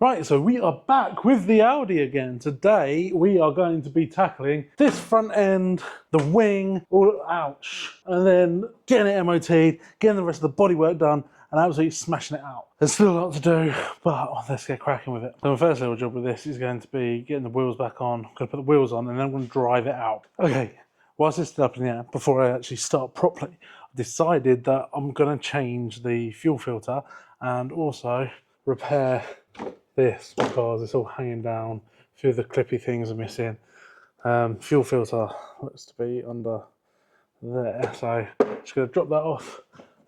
Right, so we are back with the Audi again. Today we are going to be tackling this front end, the wing, all ouch, and then getting it MOT'd, getting the rest of the bodywork done, and absolutely smashing it out. There's still a lot to do, but let's get cracking with it. So my first little job with this is going to be getting the wheels back on. I'm going to put the wheels on and then I'm going to drive it out. Okay, whilst it's still up in the air, before I actually start properly, I decided that I'm going to change the fuel filter and also repair this because it's all hanging down. A few of the clippy things are missing. Fuel filter looks to be under there, so just going to drop that off,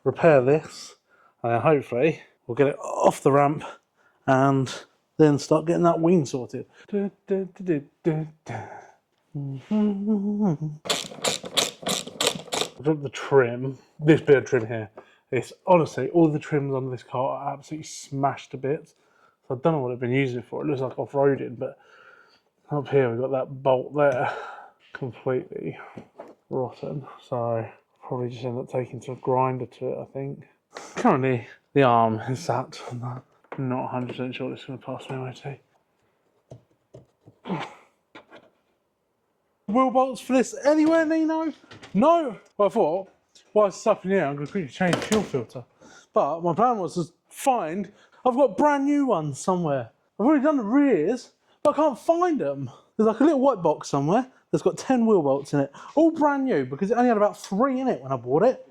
repair this, and then hopefully we'll get it off the ramp and then start getting that wing sorted. Drop the trim, this bit of trim here. It's honestly, all the trims on this car are absolutely smashed to bits. So I don't know what I've been using it for. It looks like off-roading, but up here we've got that bolt there completely rotten. So probably just end up taking some grinder to it, I think. Currently the arm is sat. I'm not 100% sure it's going to pass me MOT. Wheel bolts for this anywhere, Nino? No! Well, I thought, whilst it's up in the air, I'm going to quickly change the fuel filter. But my plan was to find, I've got brand new ones somewhere. I've already done the rears, but I can't find them. There's like a little white box somewhere that's got 10 wheel bolts in it. All brand new, because it only had about 3 in it when I bought it.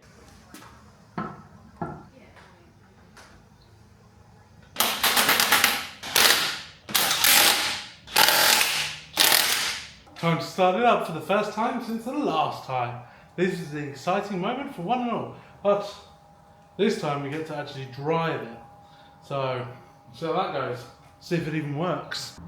Time to start it up for the first time since the last time. This is the exciting moment for one and all. But this time we get to actually drive it. So, see how that goes. See if it even works.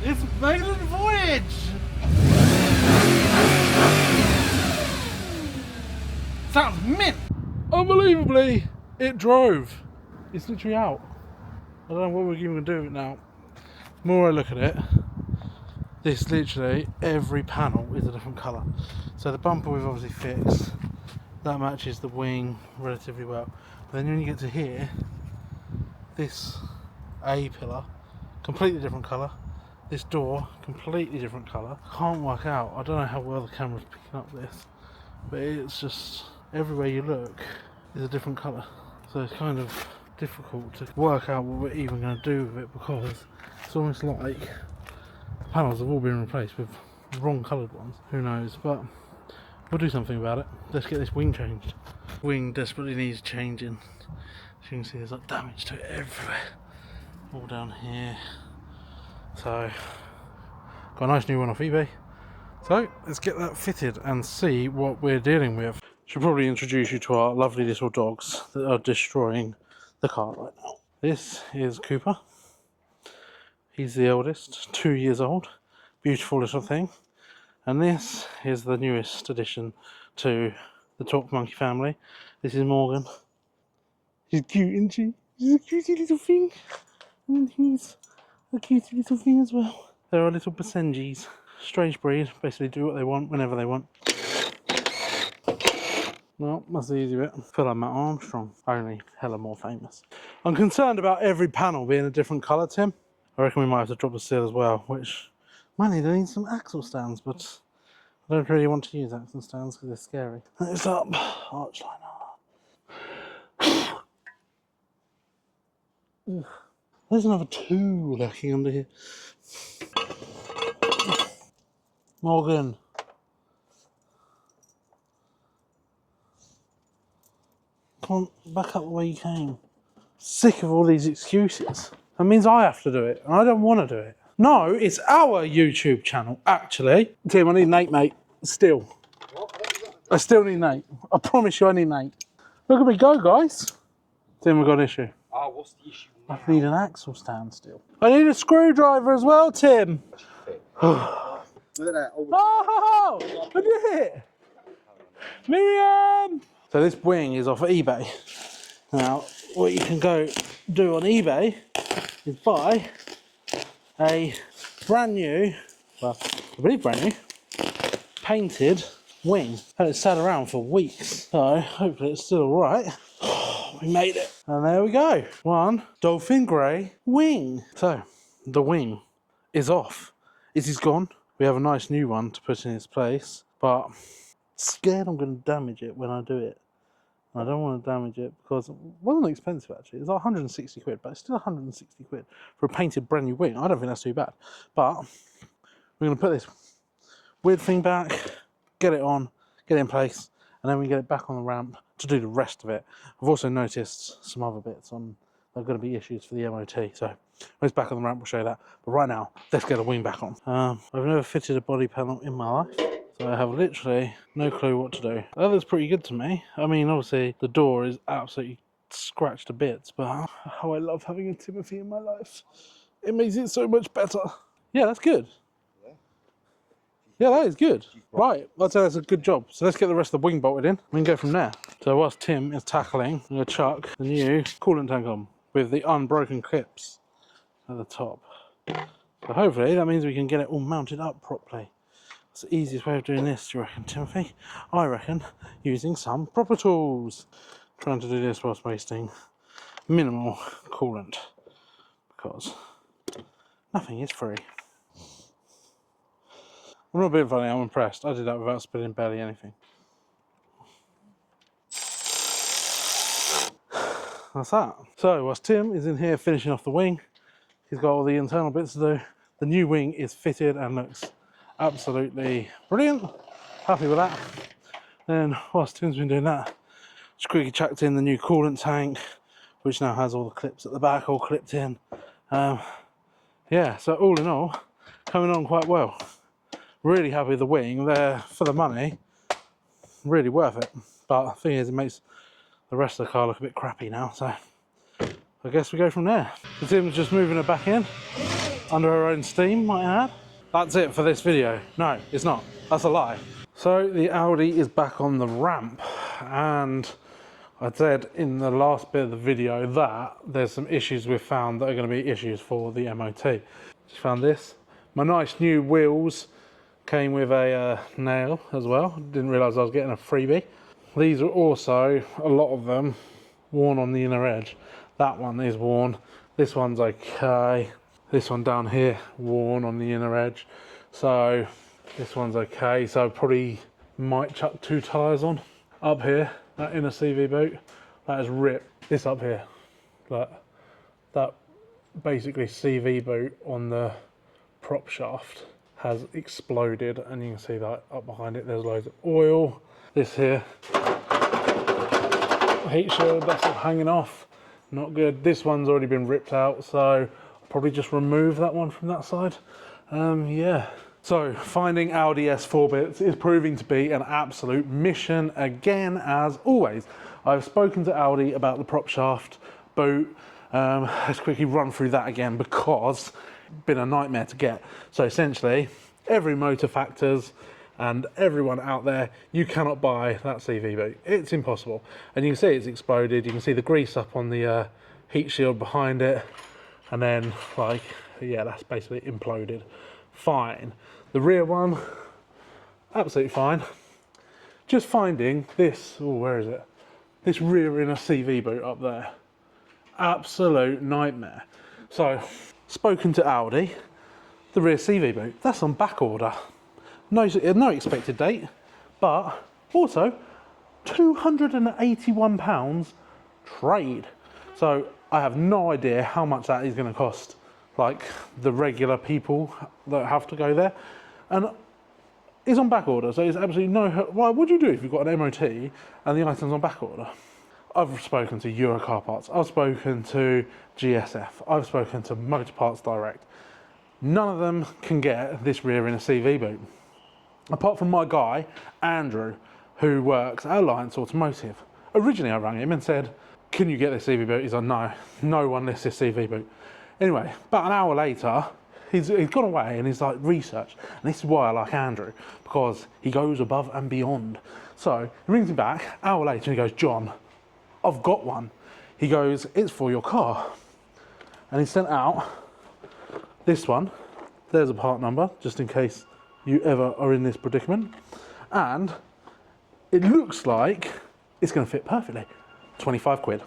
It's maiden voyage! Sounds mint! Unbelievably, it drove. It's literally out. I don't know what we're even going to do with it now. The more I look at it, this literally, every panel is a different colour. So the bumper we've obviously fixed. That matches the wing relatively well. But then when you get to here, this A-pillar, completely different colour. This door, completely different colour. Can't work out. I don't know how well the camera's picking up this, but it's just everywhere you look is a different colour. So it's kind of difficult to work out what we're even going to do with it because it's almost like the panels have all been replaced with wrong coloured ones. Who knows? But we'll do something about it. Let's get this wing changed. Wing desperately needs changing. As you can see, there's like damage to it everywhere. All down here. So, got a nice new one off eBay. So, let's get that fitted and see what we're dealing with. Should probably introduce you to our lovely little dogs that are destroying the car right now. This is Cooper. He's the eldest, 2 years old. Beautiful little thing. And this is the newest addition to the Talk Monkey family. This is Morgan. She's cute, isn't she? She's a cutie little thing. And he's a cute little thing as well. They're a little Basenjis. Strange breed, basically do what they want whenever they want. Well, that's the easy bit. I feel like Matt Armstrong, only hella more famous. I'm concerned about every panel being a different colour, Tim. I reckon we might have to drop the seal as well, which might need some axle stands, but I don't really want to use axle stands because they're scary. It's up, arch liner. There's another 2 lurking under here. Morgan. Come on, back up the way you came. Sick of all these excuses. That means I have to do it, and I don't want to do it. No, it's our YouTube channel, actually. Tim, I need Nate, mate. Still. I still need Nate. I promise you I need Nate. Look at me go, guys. Tim, we've got an issue. Oh, what's the issue now? I need an axle stand still. I need a screwdriver as well, Tim. Look at that. Oh, I did it! Miriam! So this wing is off eBay. Now, what you can go do on eBay is buy a brand new, well, I believe brand new, painted wing. And it's sat around for weeks. So hopefully it's still alright. We made it. And there we go. One dolphin grey wing. So the wing is off. It is gone. We have a nice new one to put in its place, but scared I'm going to damage it when I do it. I don't want to damage it because it wasn't expensive actually. It was like 160 quid, but it's still 160 quid for a painted brand new wing. I don't think that's too bad. But we're going to put this weird thing back, get it on, get it in place, and then we get it back on the ramp to do the rest of it. I've also noticed some other bits on there are going to be issues for the MOT, so when it's back on the ramp we'll show you that. But right now, let's get the wing back on. I've never fitted a body panel in my life, so I have literally no clue what to do. That looks pretty good to me. I mean, obviously the door is absolutely scratched to bits, but how I love having a Timothy in my life. It makes it so much better. Yeah, that's good. Yeah, that is good. Right, I'd say that's a good job. So let's get the rest of the wing bolted in. We can go from there. So whilst Tim is tackling, I'm going to chuck the new coolant tank on with the unbroken clips at the top. So hopefully that means we can get it all mounted up properly. That's the easiest way of doing this, do you reckon, Timothy? I reckon using some proper tools. Trying to do this whilst wasting minimal coolant, because nothing is free. I'm not being funny, I'm impressed. I did that without spilling barely anything. That's that. So, whilst Tim is in here finishing off the wing, he's got all the internal bits to do. The new wing is fitted and looks absolutely brilliant. Happy with that. Then, whilst Tim's been doing that, just quickly chucked in the new coolant tank, which now has all the clips at the back all clipped in. Yeah, so all in all, coming on quite well. Really happy with the wing. There for the money, really worth it. But the thing is, it makes the rest of the car look a bit crappy now, so I guess we go from there. The Tim's just moving her back in under her own steam, might I add. That's it for this video. No, it's not. That's a lie. So the Audi is back on the ramp, and I said in the last bit of the video that there's some issues we've found that are going to be issues for the MOT. Just found this. My nice new wheels came with a nail as well. Didn't realise I was getting a freebie. These are also, a lot of them, worn on the inner edge. That one is worn. This one's okay. This one down here, worn on the inner edge. So this one's okay. So probably might chuck 2 tyres on. Up here, that inner CV boot, that is ripped. This up here, that basically CV boot on the prop shaft has exploded, and you can see that up behind it there's loads of oil. This here, heat shield, that's all hanging off, not good. This one's already been ripped out, so I'll probably just remove that one from that side. Yeah, so finding Audi S4 bits is proving to be an absolute mission again, as always. I've spoken to Audi about the prop shaft boot. Let's quickly run through that again, because been a nightmare to get. So essentially, every Motor Factors and everyone out there, you cannot buy that CV boot. It's impossible. And you can see it's exploded. You can see the grease up on the heat shield behind it, and then like, yeah, that's basically imploded. Fine. The rear one, absolutely fine. Just finding this, oh, where is it? This rear inner CV boot up there, absolute nightmare. So spoken to Audi, the rear CV boot, that's on back order. No expected date, but also £281 trade. So I have no idea how much that is going to cost, like the regular people that have to go there. And it's on back order, so it's absolutely no. Well, what do you do if you've got an MOT and the item's on back order? I've spoken to Euro Car Parts, I've spoken to GSF, I've spoken to Motor Parts Direct. None of them can get this rear inner CV boot. Apart from my guy, Andrew, who works at Alliance Automotive. Originally I rang him and said, can you get this CV boot? He's like, no, no one lifts this CV boot. Anyway, about an hour later, he's gone away and he's like, research. And this is why I like Andrew, because he goes above and beyond. So he rings me back, an hour later, and he goes, John, I've got one. He goes, it's for your car. And he sent out this one. There's a part number, just in case you ever are in this predicament. And it looks like it's gonna fit perfectly. 25 quid.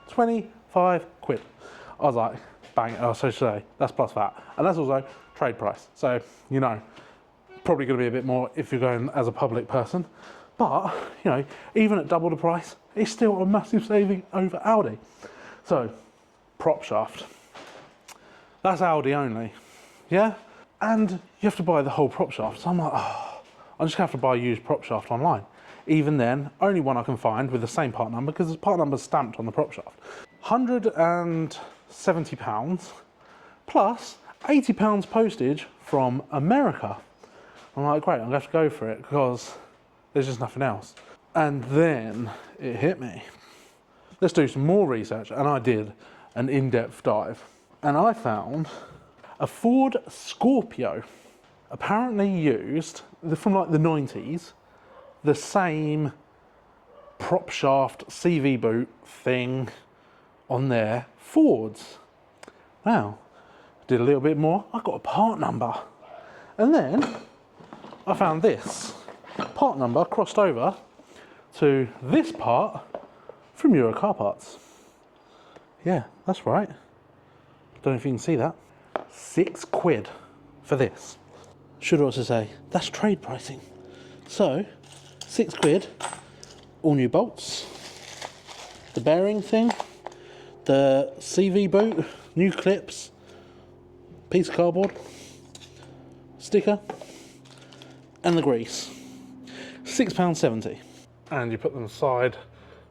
25 quid. I was like, bang, oh, so say, that's plus VAT. And that's also trade price. So, you know, probably gonna be a bit more if you're going as a public person. But, you know, even at double the price, it's still a massive saving over Audi. So, prop shaft. That's Audi only, yeah? And you have to buy the whole prop shaft. So I'm like, oh, I'm just gonna have to buy a used prop shaft online. Even then, only one I can find with the same part number, because the part number's stamped on the prop shaft. £170 plus £80 postage from America. I'm like, great, I'm gonna have to go for it because there's just nothing else. And then it hit me. Let's do some more research. And I did an in-depth dive. And I found a Ford Scorpio, apparently used from like the 90s, the same prop shaft CV boot thing on their Fords. Now, did a little bit more, I got a part number. And then I found this part number crossed over to this part from Euro Car Parts. Yeah, that's right. Don't know if you can see that. £6 for this. Should also say, that's trade pricing. So, £6, all new bolts, the bearing thing, the CV boot, new clips, piece of cardboard, sticker, and the grease. £6.70. And you put them side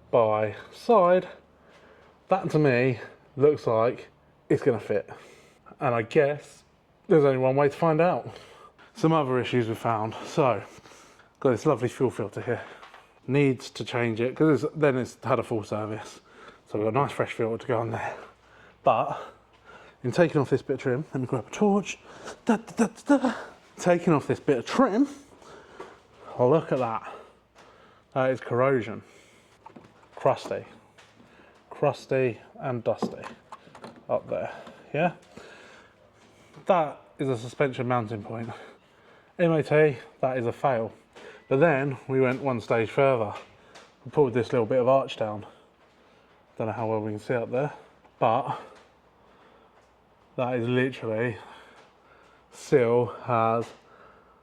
by side. That to me looks like it's gonna fit. And I guess there's only one way to find out. Some other issues we found. So, got this lovely fuel filter here. Needs to change it, because then it's had a full service. So we've got a nice fresh filter to go on there. But, in taking off this bit of trim, let me grab a torch. Taking off this bit of trim, oh, look at that. That is corrosion. Crusty. Crusty and dusty. Up there, yeah? That is a suspension mounting point. MOT, that is a fail. But then we went one stage further. We pulled this little bit of arch down. Don't know how well we can see up there, but that is literally still has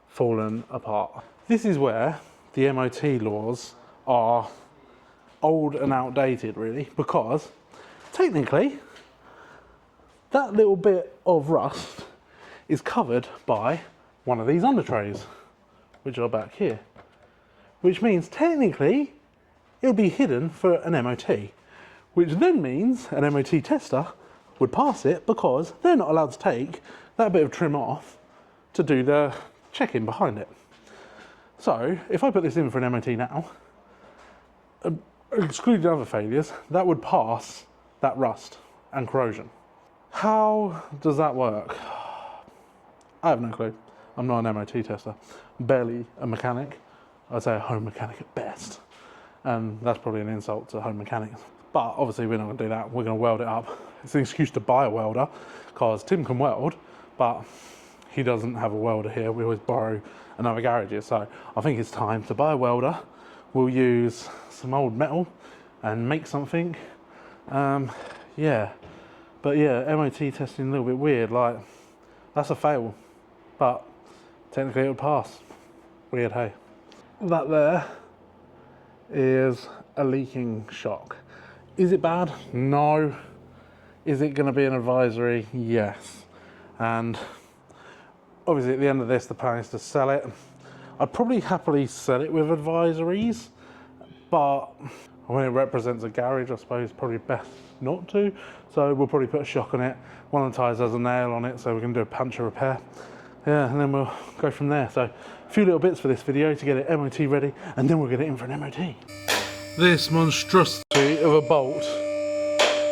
fallen apart. This is where the MOT laws are old and outdated, really, because technically that little bit of rust is covered by one of these under trays, which are back here, which means technically it'll be hidden for an MOT, which then means an MOT tester would pass it because they're not allowed to take that bit of trim off to do the check-in behind it. So if I put this in for an MOT now, excluding other failures, that would pass that rust and corrosion. How does that work? I have no clue. I'm not an MOT tester, barely a mechanic. I'd say a home mechanic at best. And that's probably an insult to home mechanics. But obviously we're not gonna do that. We're gonna weld it up. It's an excuse to buy a welder, because Tim can weld, but he doesn't have a welder here. We always borrow another garages. So I think it's time to buy a welder. We'll use some old metal and make something. Yeah. But yeah, MOT testing a little bit weird. Like, that's a fail. But technically it would pass. Weird, hey. That there is a leaking shock. Is it bad? No. Is it going to be an advisory? Yes. And obviously at the end of this, the plan is to sell it. I'd probably happily sell it with advisories, but when it represents a garage, I suppose it's probably best not to. So we'll probably put a shock on it. One of the tyres has a nail on it, so we can do a puncture repair. Yeah, and then we'll go from there. So a few little bits for this video to get it MOT ready, and then we'll get it in for an MOT. This monstrosity of a bolt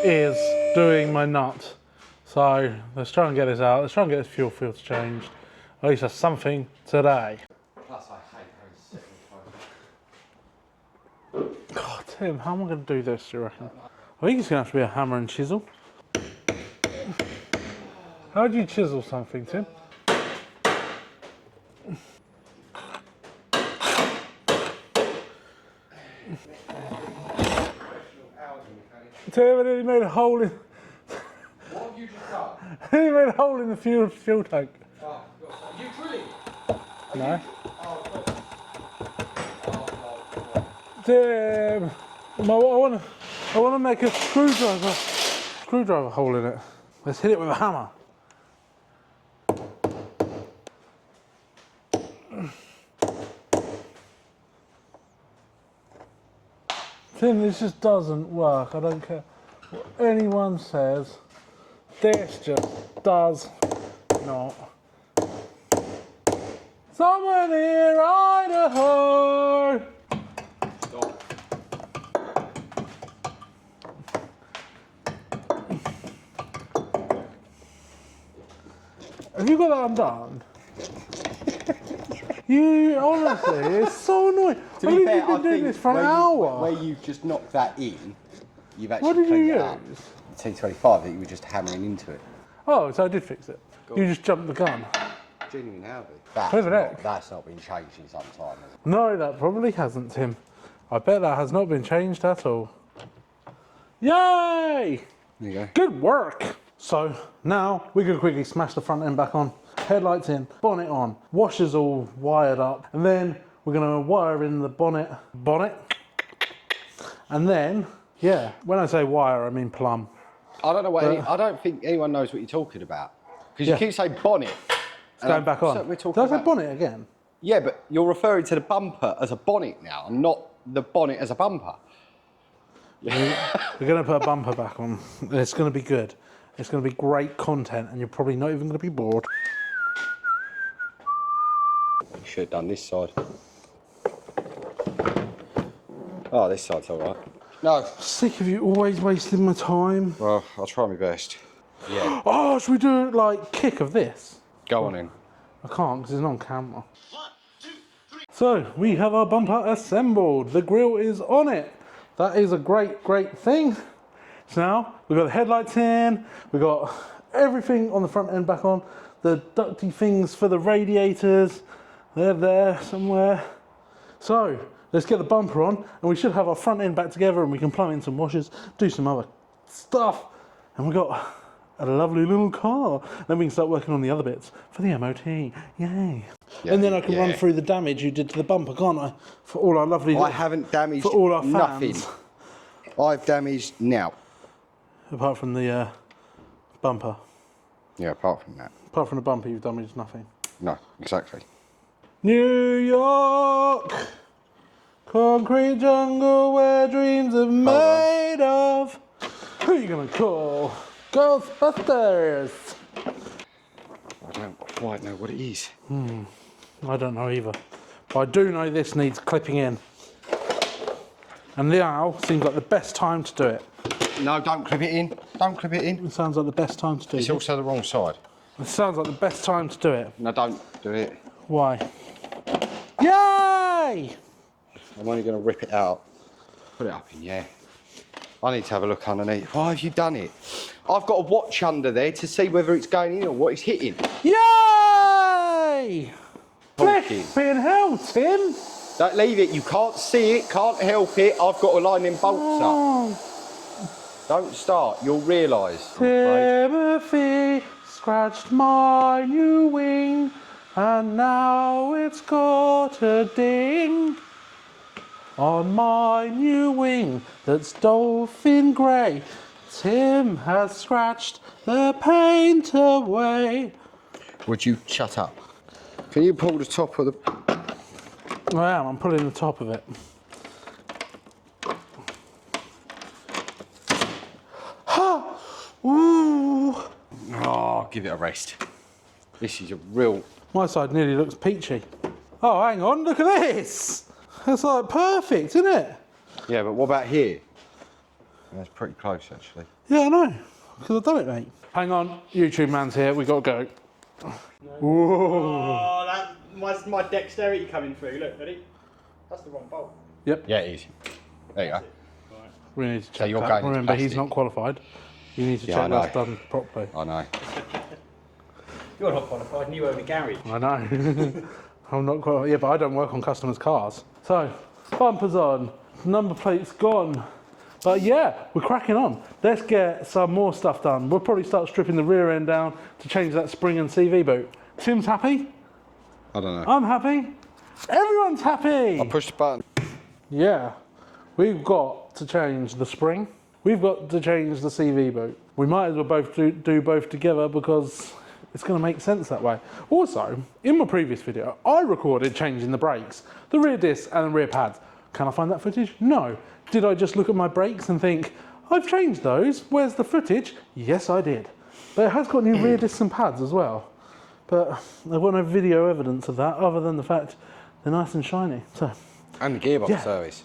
is doing my nut. So let's try and get this out. Let's try and get this fuel filter changed. At least that's something today. Plus, I hate having to sit God, Tim, how am I going to do this, do you reckon? I think it's going to have to be a hammer and chisel. How do you chisel something, Tim? Tim, I nearly made a hole in... What have you just done? I nearly made a hole in the fuel tank. Oh, are you drilling? No. Oh, Tim, I want to make a screwdriver hole in it. Let's hit it with a hammer. Tim, this just doesn't work. I don't care what anyone says. This just does not. Someone near Idaho. stop. Have you got that undone? You honestly, it's so annoying. To I've be fair, been I doing think this for an hour. where you've just knocked that in, you've actually What did you cleaned it use? up. T25 that you were just hammering into it. Oh, so I did fix it. You just jumped the gun. Genuine Audi. That's not been changed in some time, has it? No, that probably hasn't, Tim. I bet that has not been changed at all. Yay! There you go. Good work! So now we can quickly smash the front end back on, headlights in, bonnet on, washers all wired up, and then we're gonna wire in the bonnet, and then, yeah, when I say wire, I mean plumb. I don't know what. I don't think anyone knows what you're talking about because Yeah. you keep saying bonnet. It's going back on. So we're talking Did I say about bonnet again? Yeah, but you're referring to the bumper as a bonnet now, and not the bonnet as a bumper. We're gonna put a bumper back on. It's gonna be good. It's gonna be great content, and you're probably not even gonna be bored. You should have done this side. Oh, this side's all right. No. Sick of you always wasting my time. Well, I'll try my best. Yeah. Oh, should we do like kick of this? Go on in. I can't because it's not on camera. 1, 2, 3. So we have our bumper assembled. The grille is on it. That is a great thing. So now we've got the headlights in. We've got everything on the front end back on. The ducty things for the radiators. They're there somewhere. So let's get the bumper on, and we should have our front end back together, and we can plumb in some washers, do some other stuff, and we've got a lovely little car. Then we can start working on the other bits for the MOT. Yay! Yeah, and then I can run through the damage you did to the bumper, can't I? For all our lovely. I haven't damaged for all our fans. nothing. I've damaged now. Apart from the bumper. Yeah, apart from that. Apart from the bumper, you've damaged nothing. No, exactly. New York, concrete jungle where dreams are made of. Who are you gonna call? Ghostbusters. I don't quite know what it is. I don't know either, but I do know this needs clipping in. And now seems like the best time to do it. No, don't clip it in. Don't clip it in. It sounds like the best time to do It's it. also the wrong side. It sounds like the best time to do it. No, don't do it. Why? Yay! I'm only going to rip it out. Put it up in, yeah. I need to have a look underneath. Why have you done it? I've got a watch under there to see whether it's going in or what it's hitting. Yay! Honking. Flipping hell, Tim! Don't leave it. You can't see it, can't help it. I've got to line them bolts up. Oh, Don't start. You'll realise. I'm afraid. Timothy scratched my new wing, and now it's got a ding on my new wing that's dolphin grey. Tim has scratched the paint away. Would you shut up? Can you pull the top of the... I am, I'm pulling the top of it. Ooh. Oh, give it a rest. This is a real... My side nearly looks peachy. Oh, hang on, look at this. That's like perfect, isn't it? Yeah, but what about here? That's pretty close, actually. Yeah, I know, because I've done it, mate. Hang on, YouTube man's here, we got to go. No. Whoa. Oh, that's my dexterity coming through. Look, ready? That's the wrong bolt. Yep. Yeah, it is. There you go. Right. We need to check So you're that. going into Remember, he's plastic. not qualified. You need to Yeah, check I know. that's done properly. I know. You're not qualified and you own a garage. I know. I'm not qualified. Yeah, but I don't work on customers' cars. So, bumpers on, number plates gone. But yeah, we're cracking on. Let's get some more stuff done. We'll probably start stripping the rear end down to change that spring and CV boot. Tim's happy? I don't know. I'm happy. Everyone's happy. I pushed the button. Yeah, we've got to change the spring. We've got to change the CV boot. We might as well both do both together because it's going to make sense that way. Also, in my previous video, I recorded changing the brakes, the rear discs and the rear pads. Can I find that footage? No. Did I just look at my brakes and think, I've changed those, where's the footage? Yes, I did. But it has got new rear discs and pads as well. But I've got no video evidence of that other than the fact they're nice and shiny. So, And the gearbox Yeah. service.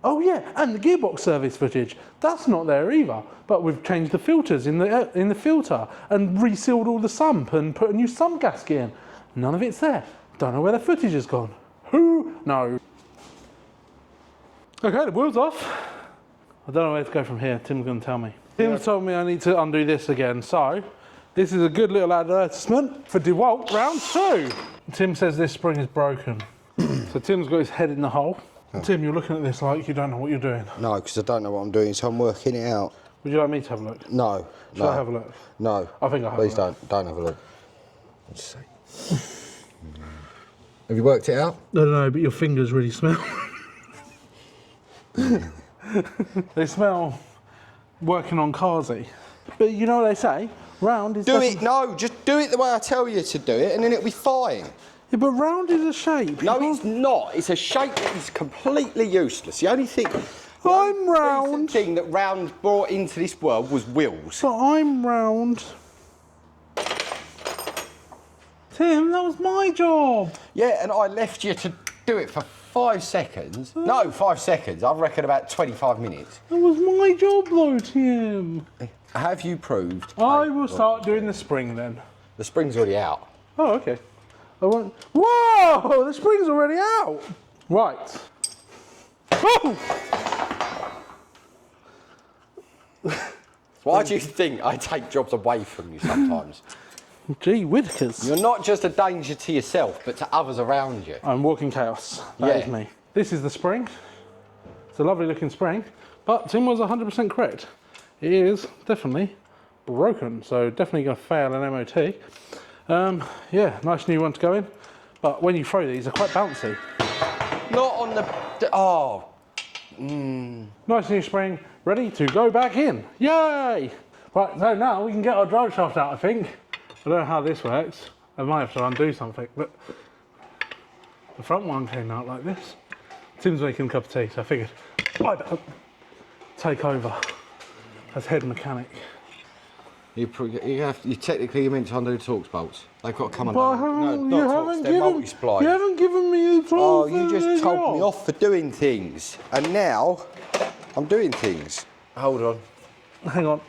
oh yeah, and the gearbox service footage. That's not there either. But we've changed the filters in the filter and resealed all the sump and put a new sump gasket in. None of it's there. Don't know where the footage has gone. Who knows? Okay, the wheel's off. I don't know where to go from here. Tim's going to tell me. Tim told me I need to undo this again. So, this is a good little advertisement for DeWalt round 2. Tim says this spring is broken. So Tim's got his head in the hole. Tim, you're looking at this like you don't know what you're doing. No, because I don't know what I'm doing, so I'm working it out. Would you like me to have a look? No. Shall I have a look? No. I think I'll have Please a look. don't have a look. Let's see. Have you worked it out? I don't know, but your fingers really smell. They smell working on carsy. But you know what they say? Round is... Do it, no, just do it the way I tell you to do it and then it'll be fine. Yeah, but round is a shape. No, it's not. It's a shape that is completely useless. The only thing... I'm the round. thing that round brought into this world was wheels. But I'm round. Tim, that was my job. Yeah, and I left you to do it for 5 seconds. No, 5 seconds. I reckon about 25 minutes. That was my job though, Tim. Have you proved? I will start doing the spring then. The spring's already out. Oh, okay. I won't... Whoa! The spring's already out! Right. Oh! Why do you think I take jobs away from you sometimes? Gee whittakers. You're not just a danger to yourself, but to others around you. I'm walking chaos. That is Yeah. me. This is the spring. It's a lovely looking spring, but Tim was 100% correct. It is definitely broken, so definitely going to fail an MOT. Yeah, nice new one to go in, but when you throw these, they're quite bouncy. Not on the... Oh. Nice new spring, ready to go back in. Yay! Right, so now we can get our drive shaft out, I think. I don't know how this works. I might have to undo something, but the front one came out like this. Tim's making a cup of tea, so I figured I better take over as head mechanic. You technically you're meant to undo the Torx bolts. They've got to come But I undone. haven't- No, you not Torx, haven't they're given- multi-spline. You haven't given me the tools. Oh, you for the just told me job. off for doing things. And now, I'm doing things. Hold on. Hang on.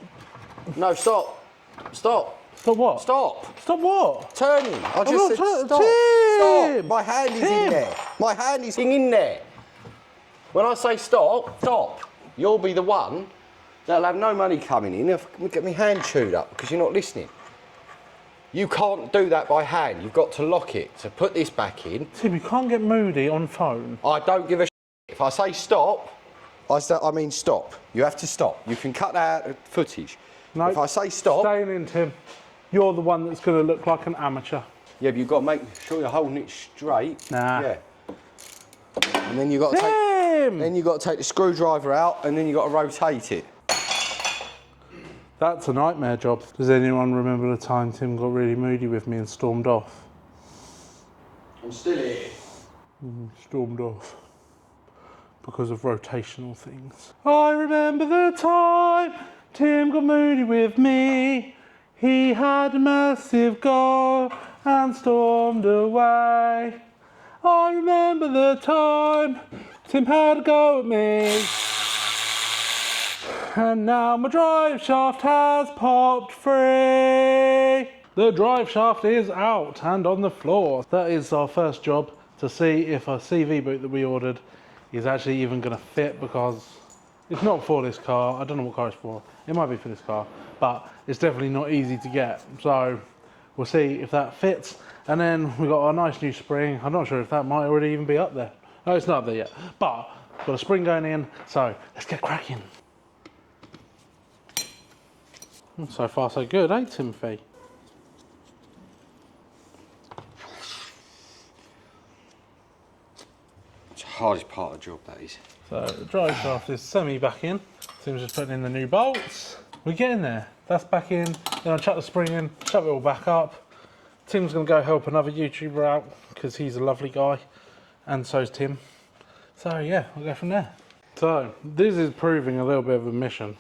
No, stop. Stop. Stop what? Stop. Stop what? Turning. I not just said turning. stop. Tim! Stop. My hand is Tim! in there. My hand is in there. When I say stop, stop. You'll be the one that'll have no money coming in if I get my hand chewed up because you're not listening. You can't do that by hand. You've got to lock it. So put this back in. Tim, you can't get moody on phone. I don't give a shit. If I say stop, I mean stop. You have to stop. You can cut out footage. No. If I say stop, Staying in, Tim. You're the one that's going to look like an amateur. yeah, but you've got to make sure you're holding it straight. Nah. Yeah. And then you've got to take, Tim! then you've got to take the screwdriver out, and then you've got to rotate it. That's a nightmare job. Does anyone remember the time Tim got really moody with me and stormed off? I'm still here. Stormed off. Because of rotational things. I remember the time Tim got moody with me. He had a massive goal and stormed away. I remember the time Tim had a go at me. And now my drive shaft has popped free. The drive shaft is out and on the floor. That is our first job, to see if our CV boot that we ordered is actually even going to fit, because it's not for this car. I don't know what car it's for. It might be for this car, but it's definitely not easy to get. So we'll see if that fits. And then we got our nice new spring. I'm not sure if that might already even be up there. No, it's not up there yet, but got a spring going in. So let's get cracking. So far so good, eh, Timothy? It's the hardest part of the job, that is. So the drive shaft is semi back in. Tim's just putting in the new bolts. We're getting there. That's back in. Then I'll chuck the spring in, shove it all back up. Tim's going to go help another YouTuber out because he's a lovely guy, and so's Tim. So yeah, we'll go from there. So this is proving a little bit of a mission,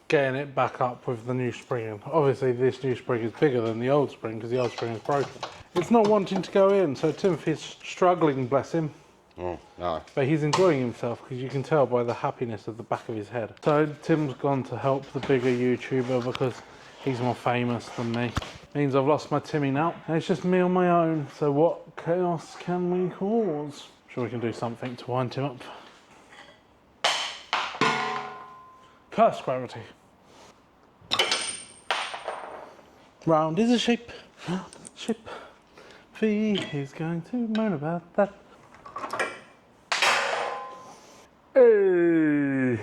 getting it back up with the new spring. Obviously this new spring is bigger than the old spring because the old spring is broken. It's not wanting to go in, so Timothy's struggling, bless him. Oh, no. But he's enjoying himself, because you can tell by the happiness of the back of his head. So Tim's gone to help the bigger YouTuber because he's more famous than me. Means I've lost my Timmy now, and it's just me on my own. So what chaos can we cause? Sure, we can do something to wind him up. Curse gravity. Round is a shape, round shape. V is going to moan about that. Hey.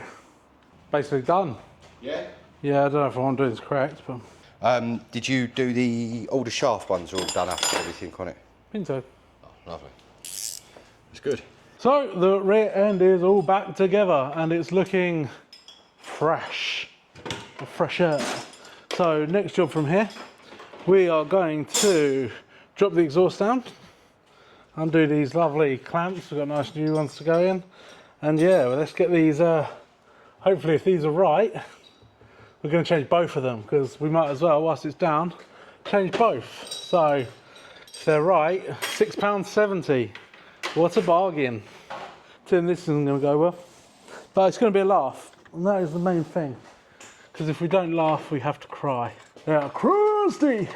Basically done. Yeah? Yeah, I don't know if what I'm doing is correct, but... Did you do all the shaft ones are all done up and everything on it? I think so. Oh, lovely. It's good. So the rear end is all back together and it's looking fresh. Fresher. So next job from here, we are going to drop the exhaust down, undo these lovely clamps. We've got nice new ones to go in. And yeah, well, let's get these, hopefully if these are right, we're going to change both of them, because we might as well, whilst it's down, change both. So if they're right, £6.70. What a bargain. Tim, this isn't going to go well, but it's going to be a laugh, and that is the main thing, because if we don't laugh, we have to cry. Yeah, crusty.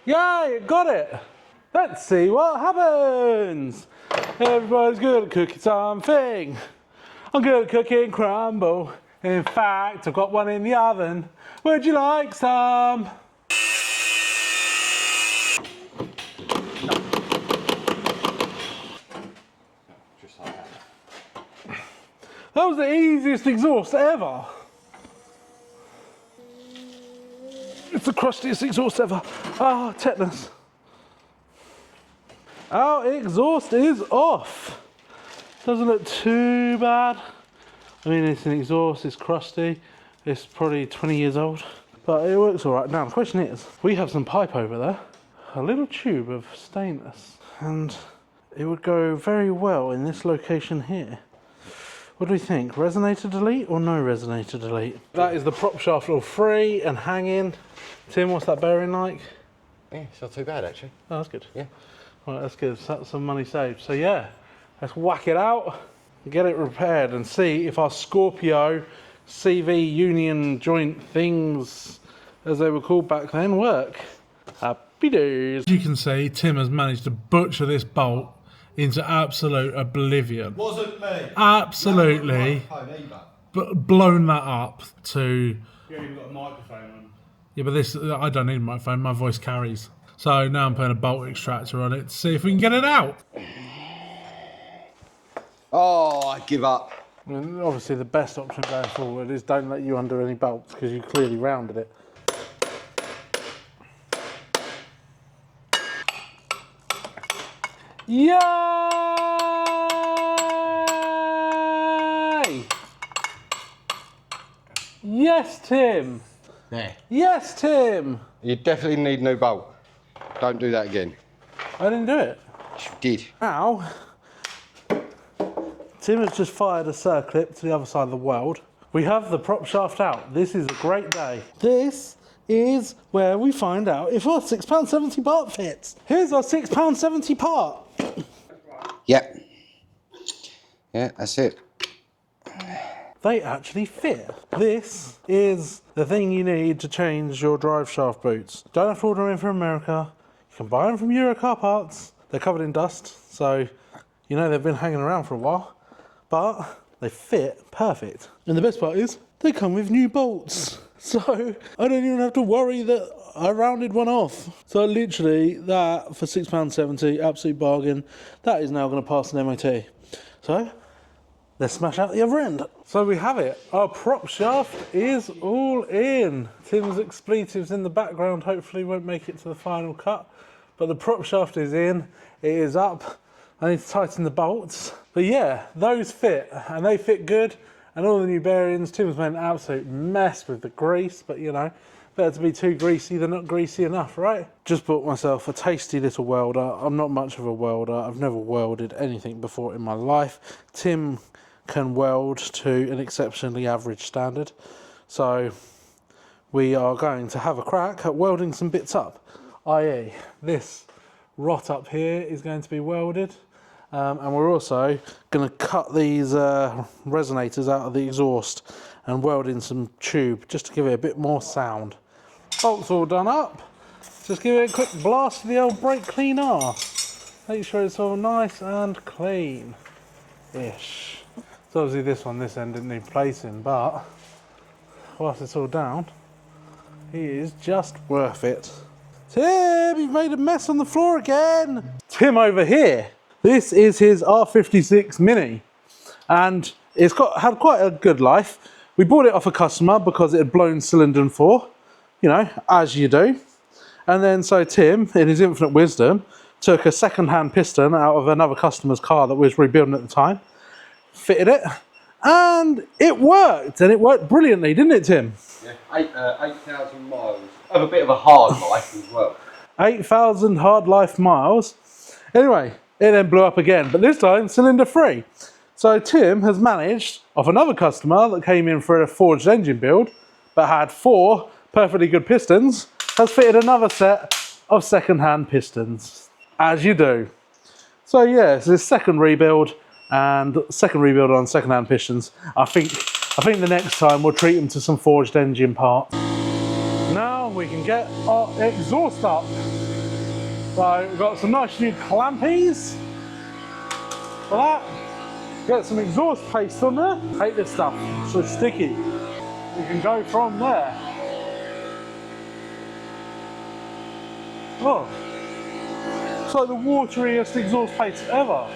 Yay, got it. Let's see what happens. Everybody's good at cooking something. I'm good at cooking crumble. In fact, I've got one in the oven. Would you like some? Just like that. That was the easiest exhaust ever. It's the crustiest exhaust ever. Ah, tetanus. Our exhaust is off. Doesn't look too bad. I mean, it's an exhaust, it's crusty. It's probably 20 years old, but it works all right. Now, the question is, we have some pipe over there, a little tube of stainless, and it would go very well in this location here. What do we think? Resonator delete or no resonator delete? That is the prop shaft all free and hanging. Tim, what's that bearing like? Yeah, it's not too bad actually. Oh, that's good. Yeah. Right, that's good. So that's some money saved. So yeah, let's whack it out, get it repaired, and see if our Scorpio CV union joint things, as they were called back then, work. Happy days. As you can see, Tim has managed to butcher this bolt into absolute oblivion. Wasn't me. Absolutely. But blown that up to... You haven't even got a microphone on. Yeah, but this, I don't need a microphone, my voice carries. So now I'm putting a bolt extractor on it to see if we can get it out. Oh, I give up. I mean, obviously the best option going forward is don't let you undo any bolts, because you clearly rounded it. Yay! Yes, Tim. There. Yes, Tim. You definitely need a new bolt. Don't do that again. I didn't do it. You did. Ow. Tim has just fired a circlip to the other side of the weld. We have the prop shaft out. This is a great day. This is where we find out if our £6.70 part fits. Here's our £6.70 part. Yep. Yeah, that's it. they actually fit. This is the thing you need to change your drive shaft boots. Don't have to order them in from America. You can buy them from Euro car parts. They're covered in dust, so you know they've been hanging around for a while, but they fit perfect. And the best part is, they come with new bolts. So I don't even have to worry that I rounded one off. So literally that for £6.70, absolute bargain. That is now going to pass an MOT. So let's smash out the other end. So we have it. Our prop shaft is all in. Tim's expletives in the background hopefully won't make it to the final cut, but the prop shaft is in, it is up. I need to tighten the bolts. But yeah, those fit, and they fit good. And all the new bearings, Tim's made an absolute mess with the grease, but you know, better to be too greasy than not greasy enough, right? Just bought myself a tasty little welder. I'm not much of a welder. I've never welded anything before in my life. Tim can weld to an exceptionally average standard. So we are going to have a crack at welding some bits up, i.e. this rot up here is going to be welded. And we're also going to cut these resonators out of the exhaust and weld in some tube just to give it a bit more sound. Bolts all done up. Just give it a quick blast of the old brake cleaner. Make sure it's all nice and clean-ish. So obviously this end didn't need placing, but whilst it's all down, it is just worth it. Tim, you've made a mess on the floor again. Tim over here. This is his R56 Mini, and it's had quite a good life. We bought it off a customer because it had blown cylinder 4, you know, as you do. And then so Tim, in his infinite wisdom, took a second-hand piston out of another customer's car that we was rebuilding at the time, fitted it, and it worked brilliantly, didn't it, Tim? Yeah, 8,000 miles. Have a bit of a hard life as well. 8,000 hard life miles. Anyway, it then blew up again, but this time cylinder 3. So Tim has managed, off another customer that came in for a forged engine build, but had 4 perfectly good pistons, has fitted another set of second-hand pistons, as you do. So yeah, it's his second rebuild, and second rebuild on second-hand pistons. I think the next time we'll treat them to some forged engine parts. Now we can get our exhaust up. So we've got some nice new clampies for that. Get some exhaust paste on there. Hate this stuff, it's so sticky. We can go from there. Oh, it's like the wateriest exhaust paste ever.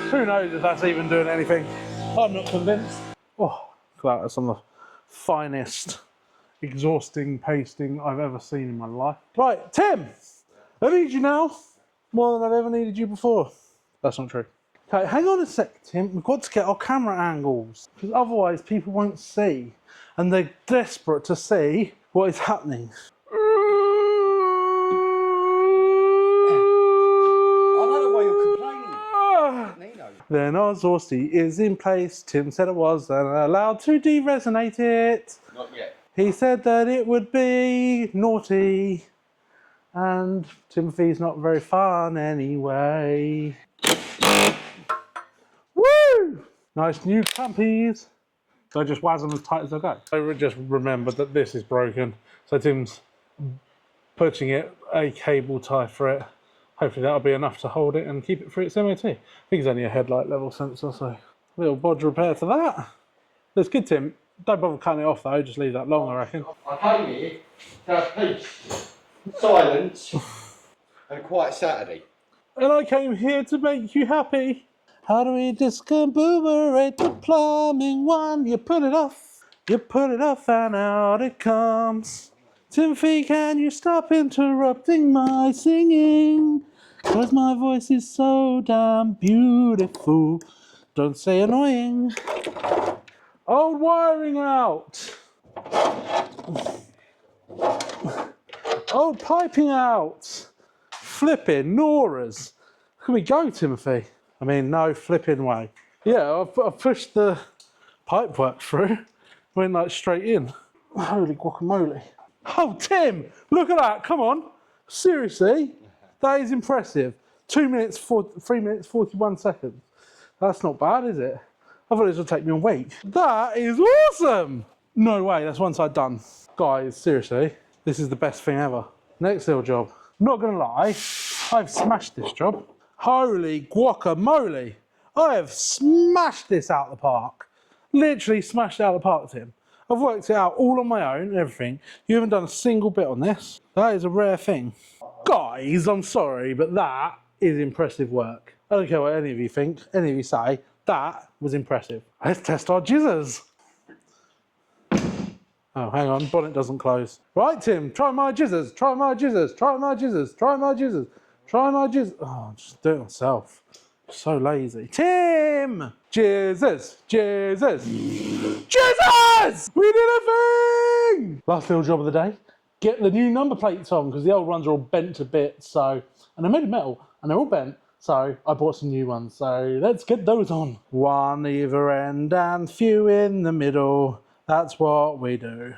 Who knows if that's even doing anything? I'm not convinced. Oh, that's some of the finest exhausting pasting I've ever seen in my life. Right, Tim, I need you now more than I've ever needed you before. That's not true. Okay, hang on a sec, Tim. We've got to get our camera angles, because otherwise people won't see, and they're desperate to see what is happening. I don't know why you're complaining. Nino. Then our exhausty is in place. Tim said it was, and allowed to de-resonate it. Not yet. He said that it would be naughty, and Timothy's not very fun anyway. Woo! Nice new clampies. So I just waz them as tight as I go. I just remembered that this is broken, so Tim's putting a cable tie for it. Hopefully that'll be enough to hold it and keep it for its MOT. I think it's only a headlight level sensor, so a little bodge repair for that. That's good, Tim. Don't bother cutting it off though, just leave that long, I reckon. I came here to have peace, silence, and quiet Saturday. And I came here to make you happy. How do we discombobulate the plumbing one? You put it off, and out it comes. Timothy, can you stop interrupting my singing? 'Cause my voice is so damn beautiful. Don't say annoying. Old wiring out. Old piping out. Flipping Nora's. Can we go, Timothy? I mean, no flipping way. Yeah, I've pushed the pipe work through. Went like straight in. Holy guacamole. Oh, Tim, look at that. Come on. Seriously, that is impressive. 3 minutes 41 seconds. That's not bad, is it? I thought this would take me a week. That is awesome! No way, that's one side done. Guys, seriously, this is the best thing ever. Next little job. Not gonna lie, I've smashed this job. Holy guacamole! I have smashed this out of the park. Literally smashed it out of the park, Tim. I've worked it out all on my own and everything. You haven't done a single bit on this. That is a rare thing. Guys, I'm sorry, but that is impressive work. I don't care what any of you think, any of you say, that was impressive. Let's test our jizzers. Oh, hang on, bonnet doesn't close. Right, Tim, try my jizzers, try my jizzers, try my jizzers, try my jizzers, try my jizzers. Oh, I'll just do it myself. So lazy. Tim! Jizzers, jizzers, jizzers! We did a thing! Last little job of the day. Get the new number plates on, because the old ones are all bent to bits, so, and they're made of metal, and they're all bent, so I bought some new ones, so let's get those on. One either end and few in the middle. That's what we do.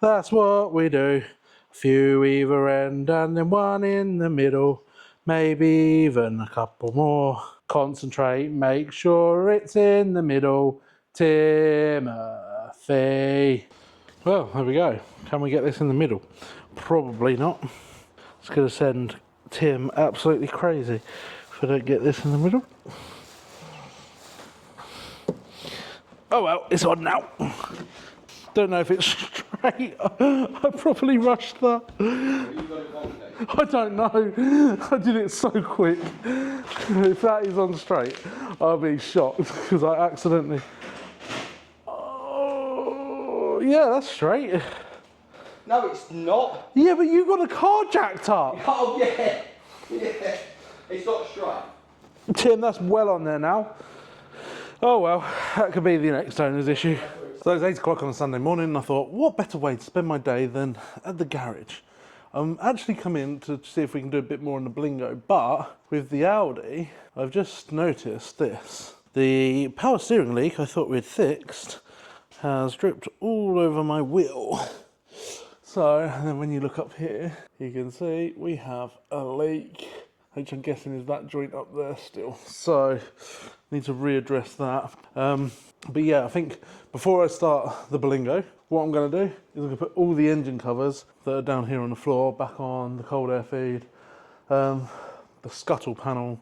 That's what we do. A few either end and then one in the middle. Maybe even a couple more. Concentrate, make sure it's in the middle. Timothy. Well, there we go. Can we get this in the middle? Probably not. It's going to send Tim absolutely crazy if I don't get this in the middle. Oh well, it's on now. Don't know if it's straight. I properly rushed that. I don't know. I did it so quick. If that is on straight, I'll be shocked because I accidentally... Oh, yeah, that's straight. No, it's not. Yeah, but you got the car jacked up. Oh, yeah. Yeah. It's not straight. Tim, that's well on there now. Oh well, that could be the next owner's issue. So it's 8 o'clock on a Sunday morning and I thought, what better way to spend my day than at the garage? I'm actually come in to see if we can do a bit more on the Blingo, but with the Audi, I've just noticed this. The power steering leak I thought we'd fixed has dripped all over my wheel. So, and then when you look up here, you can see we have a leak, which I'm guessing is that joint up there still. So, need to readdress that. But yeah, I think before I start the Blingo, what I'm going to do is I'm going to put all the engine covers that are down here on the floor back on the cold air feed, the scuttle panel,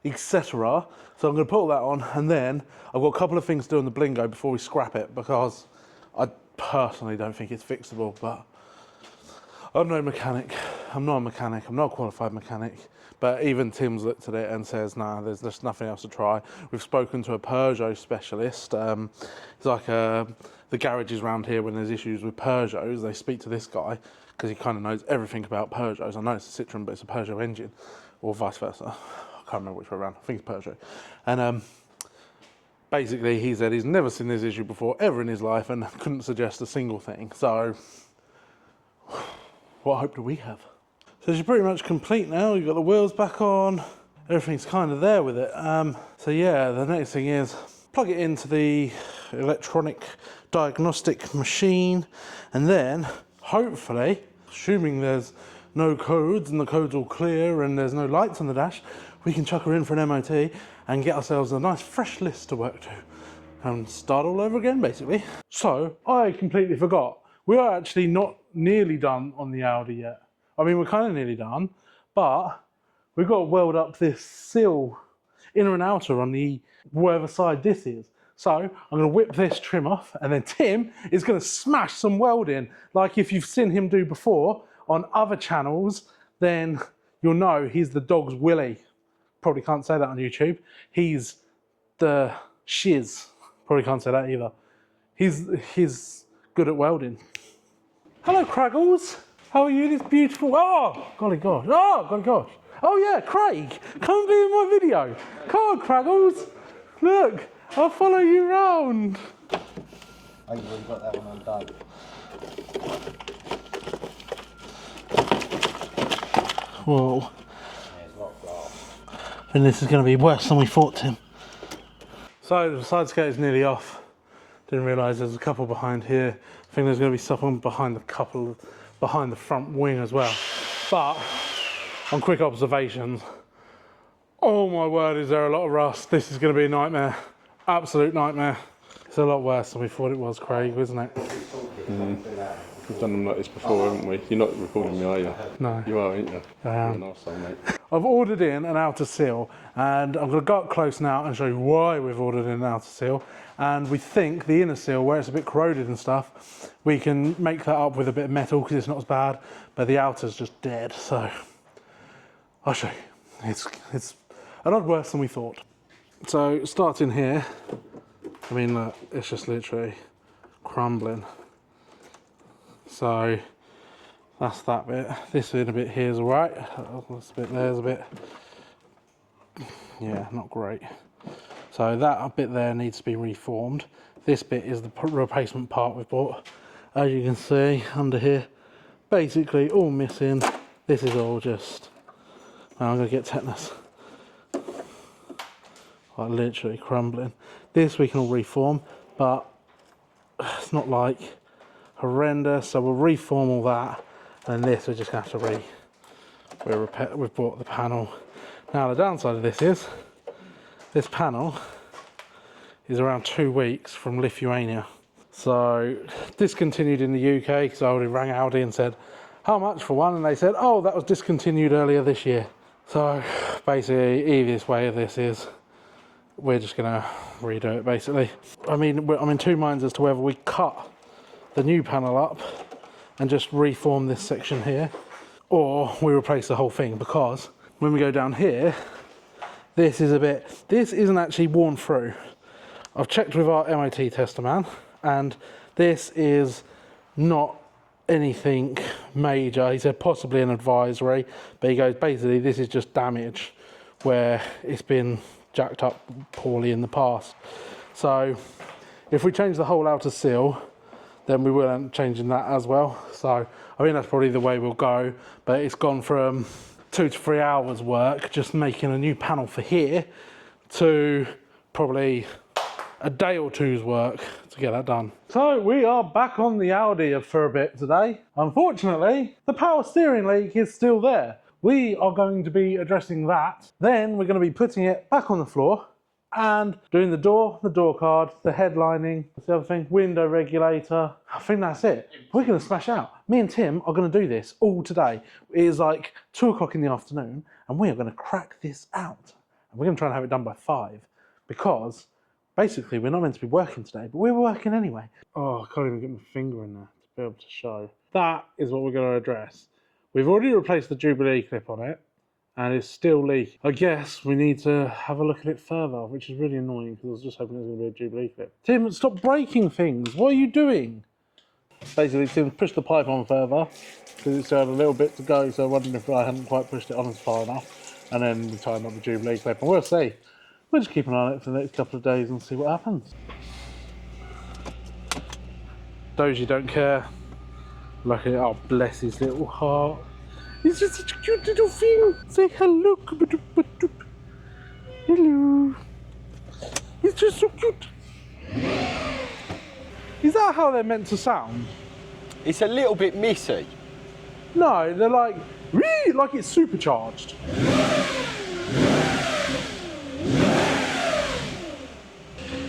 etc. So I'm going to put all that on, and then I've got a couple of things to do on the Blingo before we scrap it, because I personally don't think it's fixable, but I'm no mechanic. I'm not a mechanic. I'm not a qualified mechanic. But even Tim's looked at it and says, nah, there's just nothing else to try. We've spoken to a Peugeot specialist. It's like the garages around here, when there's issues with Peugeots, they speak to this guy because he kind of knows everything about Peugeots. I know it's a Citroen, but it's a Peugeot engine, or vice versa. I can't remember which way around. I think it's Peugeot. And basically, he said he's never seen this issue before, ever in his life, and couldn't suggest a single thing. So, what hope do we have? So she's pretty much complete now. You've got the wheels back on. Everything's kind of there with it. So yeah, the next thing is plug it into the electronic diagnostic machine, and then hopefully, assuming there's no codes and the code's all clear and there's no lights on the dash, we can chuck her in for an MOT and get ourselves a nice fresh list to work to and start all over again, basically. So I completely forgot. We are actually not nearly done on the Audi yet. I mean, we're kind of nearly done, but we've got to weld up this sill, inner and outer, on the whatever side this is. So I'm going to whip this trim off, and then Tim is going to smash some welding, like if you've seen him do before on other channels, then you'll know he's the dog's Willy. Probably can't say that on YouTube. He's the shiz. Probably can't say that either. He's good at welding. Hello, Craggles. How are you, this beautiful... Oh, golly gosh. Oh, golly gosh. Oh, yeah, Craig. Come and be in my video. Come on, Craggles. Look, I'll follow you round. Oh, you've already got that one undone. Whoa. Yeah, it's a lot of glass. And this is going to be worse than we thought, Tim. So, the side skate is nearly off. Didn't realise there's a couple behind here. I think there's going to be something behind the couple... behind the front wing as well. But on quick observations, I think the side skirt's nearly off. Didn't realise there's a couple behind here. I think there's going to be something behind the couple behind the front wing as well. But on quick observations, I think the side skirt's nearly off. Didn't realise there's a couple behind the front wing as well. But Oh my word, is there a lot of rust. This is going to be a nightmare. Absolute nightmare. It's a lot worse than we thought it was, Craig, isn't it? We've done them like this before, haven't we? You're not recording me, are you? No. You are, aren't you? I am. You're an arsehole, mate. I've ordered in an outer seal, and I'm going to go up close now and show you why we've ordered in an outer seal. And we think the inner seal, where it's a bit corroded and stuff, we can make that up with a bit of metal because it's not as bad, but the outer's just dead. So I'll show you. It's a lot worse than we thought. So starting here, I mean, look, it's just literally crumbling. So that's that bit. This little bit here is alright. This bit there's a bit, yeah, not great. So that bit there needs to be reformed. This bit is the replacement part we've bought. As you can see under here, basically all missing. This is all just, I'm gonna get tetanus. Like literally crumbling. This we can all reform, but it's not like horrendous, so we'll reform all that, and this we're just gonna have to we've bought the panel. Now the downside of this is, this panel is around 2 weeks from Lithuania. So discontinued in the UK, because I already rang Audi and said, how much for one? And they said, oh, that was discontinued earlier this year. So basically, easiest way of this is, we're just gonna redo it basically. I mean, I'm in two minds as to whether we cut the new panel up and just reform this section here, or we replace the whole thing, because when we go down here, this isn't actually worn through. I've checked with our MOT tester man, and this is not anything major. He said possibly an advisory, but he goes, basically this is just damage where it's been jacked up poorly in the past. So if we change the whole outer seal, then we will end up changing that as well. So I think that's probably the way we'll go, but it's gone from 2 to 3 hours work just making a new panel for here to probably a day or two's work to get that done. So we are back on the Audi for a bit today. Unfortunately, the power steering leak is still there. We are going to be addressing that. Then we're going to be putting it back on the floor and doing the door card, the headlining, the other thing, window regulator. I think that's it. We're going to smash out. Me and Tim are going to do this all today. It is like 2 o'clock in the afternoon, and we are going to crack this out. And we're going to try and have it done by 5, because basically we're not meant to be working today, but we're working anyway. Oh, I can't even get my finger in there to be able to show. That is what we're going to address. We've already replaced the Jubilee clip on it, and it's still leaking. I guess we need to have a look at it further, which is really annoying because I was just hoping it was going to be a Jubilee clip. Tim, stop breaking things. What are you doing? Basically, Tim pushed the pipe on further because it still had a little bit to go, so I wondered if I hadn't quite pushed it on as far enough. And then we tightened up the Jubilee clip, and we'll see. We'll just keep an eye on it for the next couple of days and see what happens. Those you don't care. Look at it, oh bless his little heart. He's just such a cute little thing. Say hello. Hello. He's just so cute. Is that how they're meant to sound? It's a little bit missy. No, they're like, really, like it's supercharged.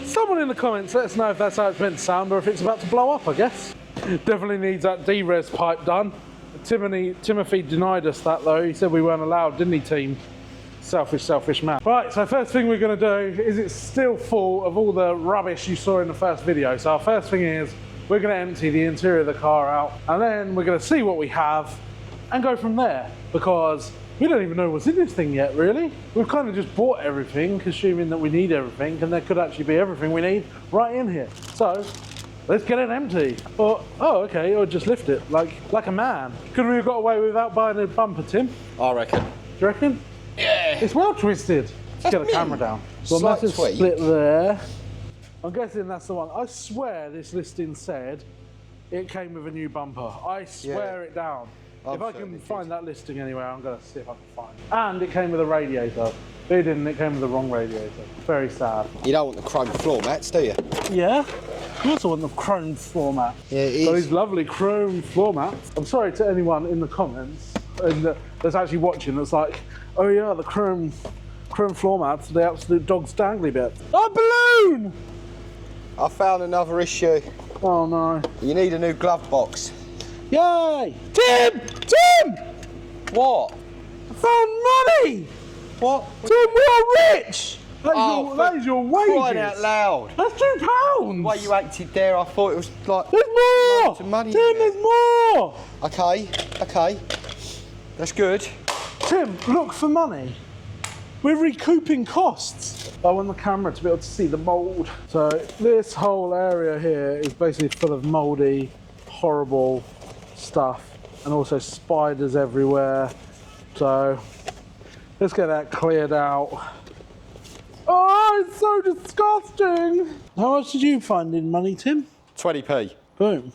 Someone in the comments, let us know if that's how it's meant to sound or if it's about to blow up, I guess. Definitely needs that D-res pipe done. Timothy denied us that though. He said we weren't allowed, didn't he, team? Selfish man. Right, so first thing we're going to do is it's still full of all the rubbish you saw in the first video. So our first thing is we're going to empty the interior of the car out, and then we're going to see what we have and go from there, because we don't even know what's in this thing yet, really. We've kind of just bought everything, assuming that we need everything, and there could actually be everything we need right in here. So let's get it empty. Or, oh, okay, or just lift it like a man. Could we have got away without buying a bumper, Tim? I reckon. Do you reckon? Yeah. It's well twisted. Let's get the camera down. So a massive split there. I'm guessing that's the one. I swear this listing said it came with a new bumper. I swear it down. If I can find that listing anywhere, I'm going to see if I can find it. And it came with a radiator. It didn't, it came with the wrong radiator. Very sad. You don't want the chrome floor mats, do you? Yeah. You also want the chrome floor mat. Yeah, it is. So these lovely chrome floor mats. I'm sorry to anyone in the comments and that's actually watching that's like, oh yeah, the chrome bunker and floor mats to the absolute dog's dangly bit. A balloon! I found another issue. Oh no. You need a new glove box. Yay! Tim! Tim! What? I found money! What? Tim, we're rich! That is your wages. Crying out loud. That's £2. The way you acted there, I thought it was like... There's more! loads of money Tim, in there. there's more! Okay. That's good. Tim, look for money. We're recouping costs. I want the camera to be able to see the mould. So this whole area here is basically full of mouldy, horrible stuff, and also spiders everywhere. So let's get that cleared out. Oh, it's so disgusting. How much did you find in money, Tim? 20p. Boom.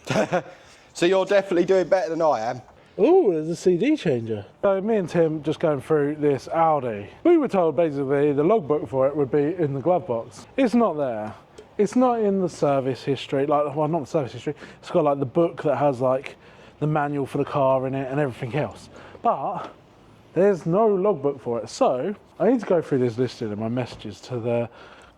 So you're definitely doing better than I am. Oh, there's a CD changer. So me and Tim just going through this Audi. We were told basically the logbook for it would be in the glove box. It's not there. It's not in the service history, like, well, not the service history. It's got like the book that has like the manual for the car in it and everything else. But there's no logbook for it. So I need to go through this listing in my messages to the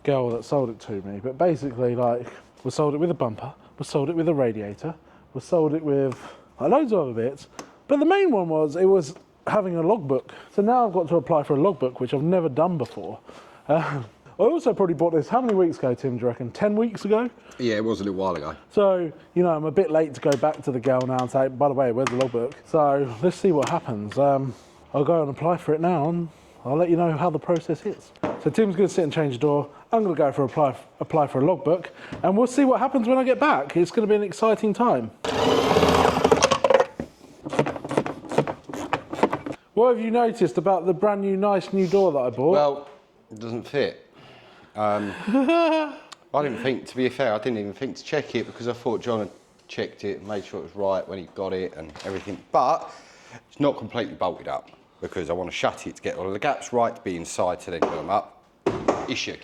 girl that sold it to me. But basically, like, we sold it with a bumper, we sold it with a radiator, we sold it with loads of other bits. But the main one was, it was having a logbook. So now I've got to apply for a logbook, which I've never done before. I also probably bought this, how many weeks ago, Tim, do you reckon? 10 weeks ago? Yeah, it was a little while ago. So, you know, I'm a bit late to go back to the girl now and say, by the way, where's the logbook? So let's see what happens. I'll go and apply for it now, and I'll let you know how the process is. So Tim's going to sit and change the door. I'm going to go for apply for a logbook, and we'll see what happens when I get back. It's going to be an exciting time. What have you noticed about the brand new, nice new door that I bought? Well, it doesn't fit. I didn't think, to be fair, I didn't even think to check it because I thought John had checked it and made sure it was right when he got it and everything. But it's not completely bolted up because I want to shut it to get all the gaps right to be inside to then put them up. Issue.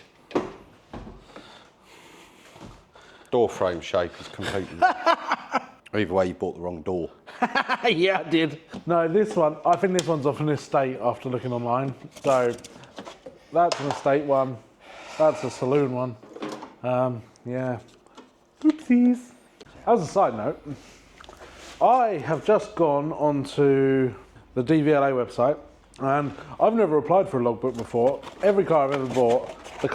Door frame shape is completely... Either way, you bought the wrong door. Yeah, I did. No, this one, I think this one's off an estate after looking online. So that's an estate one. That's a saloon one. Yeah. Oopsies. As a side note, I have just gone onto the DVLA website, and I've never applied for a logbook before. Every car I've ever bought, the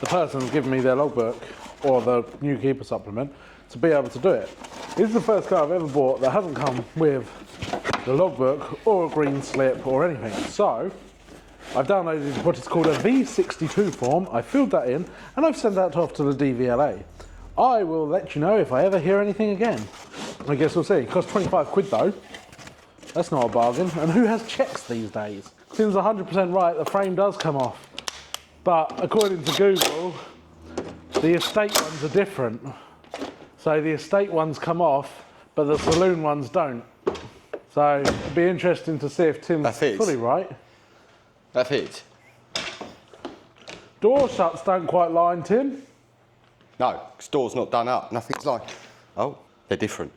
person's given me their logbook or the new keeper supplement to be able to do it. This is the first car I've ever bought that hasn't come with the logbook or a green slip or anything. So I've downloaded what is called a V62 form. I filled that in and I've sent that off to the DVLA. I will let you know if I ever hear anything again. I guess we'll see. It costs 25 quid though. That's not a bargain. And who has checks these days? Seems 100% right, the frame does come off. But according to Google, the estate ones are different. So the estate ones come off, but the saloon ones don't. So it'd be interesting to see if Tim's fully right. That fits. Door shuts don't quite line, Tim. No, because door's not done up. Nothing's like, oh, they're different.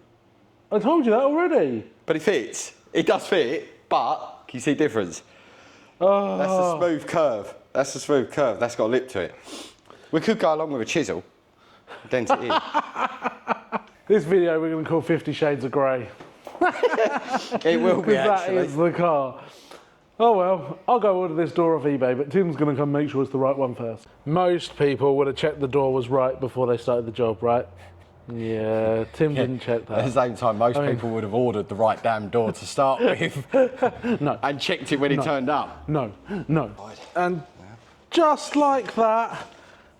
I told you that already. But it fits. It does fit, but can you see the difference? Oh. That's a smooth curve. That's a smooth curve. That's got a lip to it. We could go along with a chisel, dent it in. This video we're going to call 50 Shades of Grey. It will be, actually. That is the car. Oh well, I'll go order this door off eBay, but Tim's going to come make sure it's the right one first. Most people would have checked the door was right before they started the job, right? Yeah, Tim didn't check that. At the same time, most people would have ordered the right damn door to start with. No. And checked it when he turned up. No. And just like that,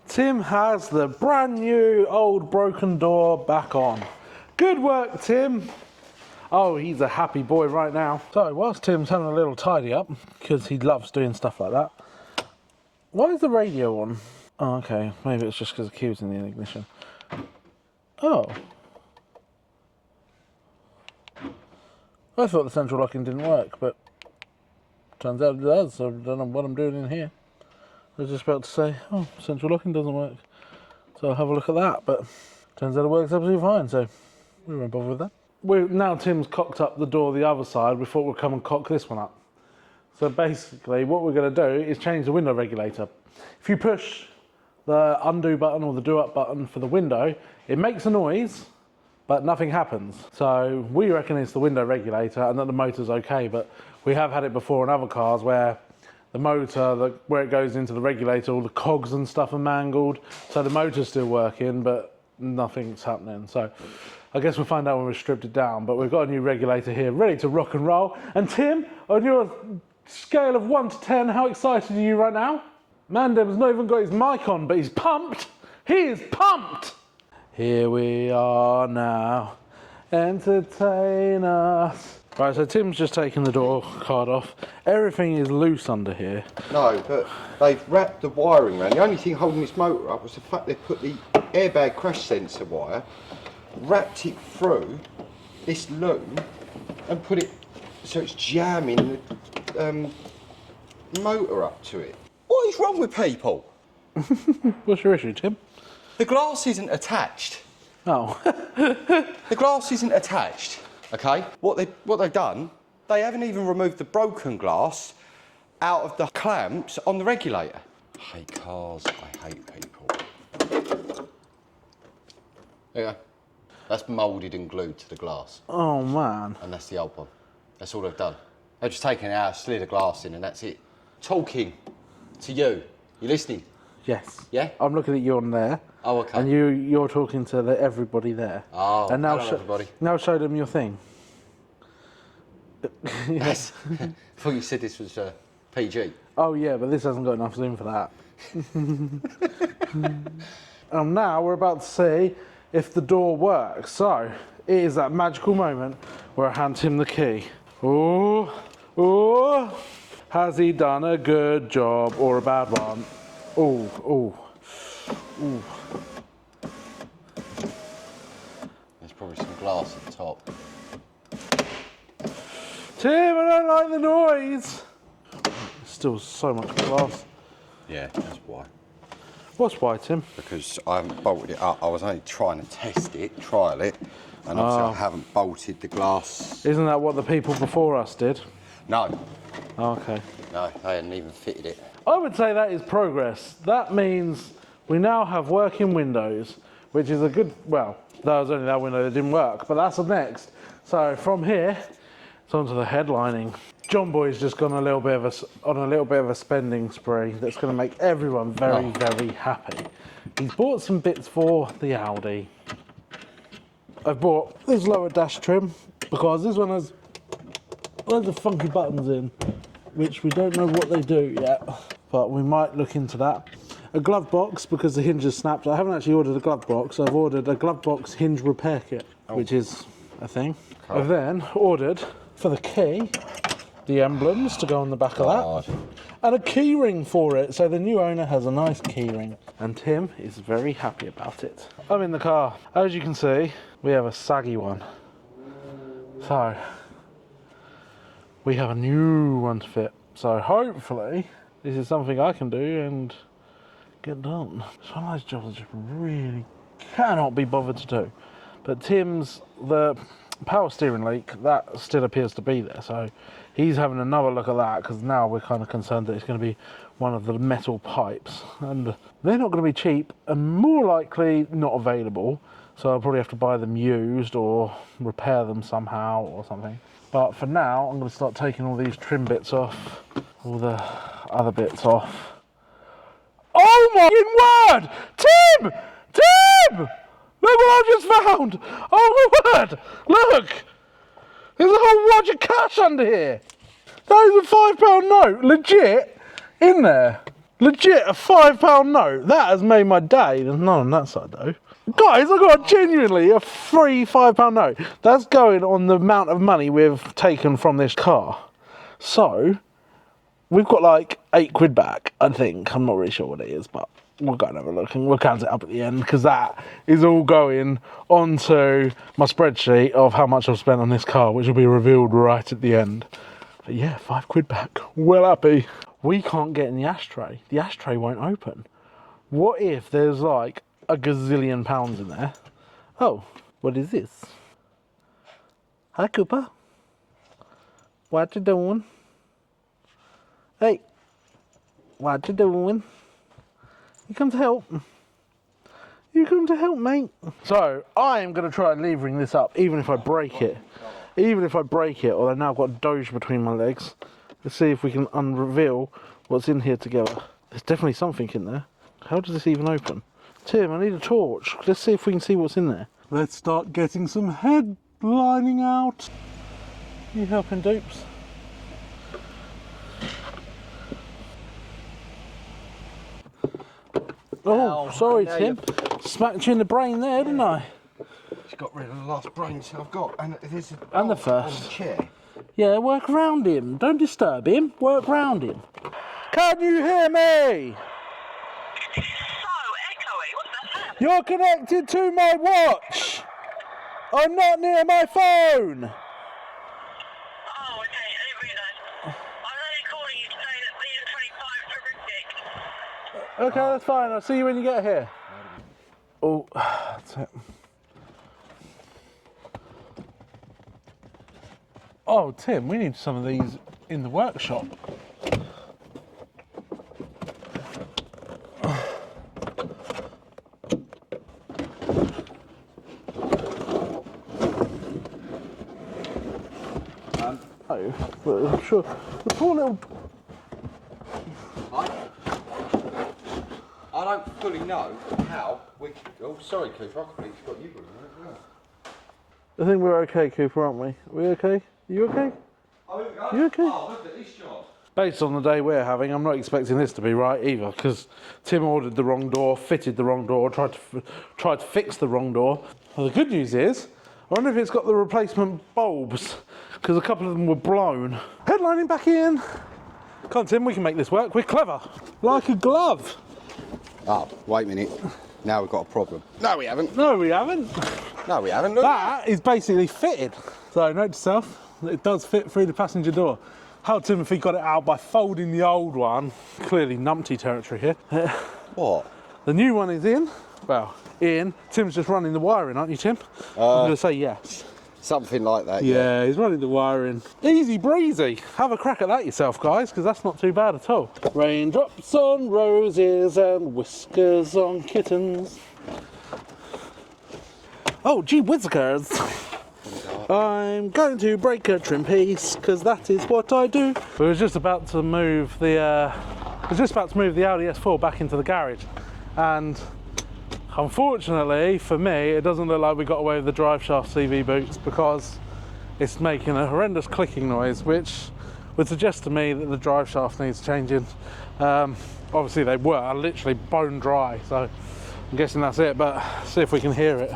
Tim has the brand new old broken door back on. Good work, Tim. Oh, he's a happy boy right now. So, whilst Tim's having a little tidy up, because he loves doing stuff like that, why is the radio on? Oh, okay. Maybe it's just because the key's in the ignition. Oh. I thought the central locking didn't work, but turns out it does, so I don't know what I'm doing in here. I was just about to say, oh, central locking doesn't work. So I'll have a look at that, but turns out it works absolutely fine, so we won't bother with that. Now Tim's cocked up the door the other side, we thought we'd come and cock this one up. So basically what we're going to do is change the window regulator. If you push the undo button or the do up button for the window, it makes a noise, but nothing happens. So we reckon it's the window regulator and that the motor's okay, but we have had it before in other cars where the motor, where it goes into the regulator, all the cogs and stuff are mangled. So the motor's still working, but nothing's happening. So I guess we'll find out when we've stripped it down, but we've got a new regulator here ready to rock and roll. And Tim, on your scale of 1 to 10, how excited are you right now? Mandem's not even got his mic on, but he's pumped. He is pumped. Here we are now, entertain us. Right, so Tim's just taken the door card off. Everything is loose under here. No, but they've wrapped the wiring around. The only thing holding this motor up was the fact they put the airbag crash sensor wire, wrapped it through this loom and put it so it's jamming the motor up to it. What is wrong with people? What's your issue, Tim? The glass isn't attached. Oh. The glass isn't attached, okay? What they've done, they haven't even removed the broken glass out of the clamps on the regulator. I hate cars, I hate people. There you go. That's moulded and glued to the glass. Oh man. And that's the old one. That's all they've done. They've just taken it out, slid a glass in and that's it. Talking to you. You listening? Yes. Yeah? I'm looking at you on there. Oh, okay. And you're talking to everybody there. Oh, and now hello everybody. Now show them your thing. Yes. I thought you said this was PG. Oh yeah, but this hasn't got enough zoom for that. Now we're about to see if the door works. So it is that magical moment where I hand him the key. Oh, oh. Has he done a good job or a bad one? Oh, oh, oh. There's probably some glass at the top. Tim, I don't like the noise. There's still so much glass. Yeah, that's why. What's why, Tim? Because I haven't bolted it up. I was only trying to test it, trial it, and obviously I haven't bolted the glass. Isn't that what the people before us did? No. Oh, okay. No, they hadn't even fitted it. I would say that is progress. That means we now have working windows, which is a good, well, that was only that window that didn't work, but that's the next. So from here, it's onto the headlining. John Boy's just gone on a little bit of a spending spree that's going to make everyone very, very happy. He's bought some bits for the Audi. I've bought this lower dash trim because this one has loads of funky buttons in, which we don't know what they do yet, but we might look into that. A glove box because the hinge has snapped. I haven't actually ordered a glove box. I've ordered a glove box hinge repair kit, which is a thing. I've then ordered for the key the emblems to go on the back of that, and a key ring for it, so the new owner has a nice key ring, and Tim is very happy about it. I'm in the car. As you can see, we have a saggy one, so we have a new one to fit. So hopefully this is something I can do and get done. It's one of those jobs I just really cannot be bothered to do. But Tim's, the power steering leak, that still appears to be there, so he's having another look at that because now we're kind of concerned that it's going to be one of the metal pipes, and they're not going to be cheap and more likely not available, so I'll probably have to buy them used or repair them somehow or something. But for now I'm going to start taking all these trim bits off, all the other bits off. Oh my word! Tim! Tim! Look what I've just found! Oh my word! Look! There's a whole wad of cash under here! That is a £5 note, legit, in there. Legit, a £5 note. That has made my day. There's none on that side though. Guys, I got genuinely a free £5 note. That's going on the amount of money we've taken from this car. So, we've got like £8 back, I think. I'm not really sure what it is, but we'll go and have a look and we'll count it up at the end because that is all going onto my spreadsheet of how much I've spent on this car, which will be revealed right at the end. But yeah, £5 back. Well happy. We can't get in the ashtray. The ashtray won't open. What if there's like a gazillion pounds in there? Oh, what is this? Hi Cooper. What you doing? Hey, what you doing? You come to help? You come to help, mate? So, I am going to try levering this up, even if I break it. Even if I break it, although now I've got a Doge between my legs. Let's see if we can unreveal what's in here together. There's definitely something in there. How does this even open? Tim, I need a torch. Let's see if we can see what's in there. Let's start getting some headlining out. You helping, dupes? Oh, Ow, sorry, now Tim. Smacked you in the brain there, didn't I? Just got rid of the last brains I've got, and there's a And the dog first. on the chair. Yeah, work around him. Don't disturb him. Work around him. Can you hear me? So echoey, what's that? You're connected to my watch. I'm not near my phone. Oh, okay, I didn't realise. I'm only calling you to say that the M25 is horrific. Okay, that's fine. I'll see you when you get here. Oh, that's it. Oh, Tim, we need some of these in the workshop. Oh, but I'm sure the poor little. I don't fully know how we. Oh, sorry, Cooper. I completely forgot you were in there as well. I think we're okay, Cooper, aren't we? Are we okay? You okay? Oh, here we go. You okay? Oh, look at this job. Based on the day we're having, I'm not expecting this to be right either, because Tim ordered the wrong door, fitted the wrong door, tried to fix the wrong door. Well, the good news is, I wonder if it's got the replacement bulbs, because a couple of them were blown. Headlining back in. Come on, Tim, we can make this work. We're clever. Like a glove. Oh, wait a minute. Now we've got a problem. No, we haven't. No, we haven't. No, we haven't. Look. That is basically fitted. So note to self, it does fit through the passenger door. How Timothy got it out by folding the old one. Clearly numpty territory here. What? The new one is in. Well, in. Tim's just running the wiring, aren't you, Tim? I'm going to say yes. Something like that. Yeah, he's running the wiring. Easy breezy. Have a crack at that yourself, guys, because that's not too bad at all. Raindrops on roses and whiskers on kittens. Oh, gee whizzikers. I'm going to break a trim piece, because that is what I do. We were just about to move the Audi S4 back into the garage, and unfortunately for me, it doesn't look like we got away with the driveshaft CV boots, because it's making a horrendous clicking noise, which would suggest to me that the driveshaft needs changing. Obviously they were literally bone dry, so I'm guessing that's it, but see if we can hear it.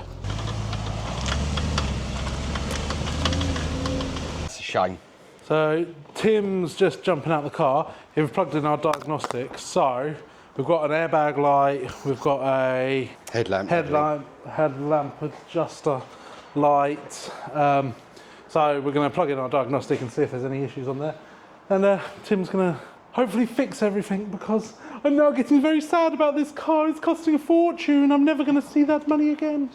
It's a shame. So Tim's just jumping out of the car. We've plugged in our diagnostic, so we've got an airbag light, we've got a Headlamp adjuster light. So we're going to plug in our diagnostic and see if there's any issues on there. And Tim's going to hopefully fix everything, because I'm now getting very sad about this car. It's costing a fortune. I'm never going to see that money again.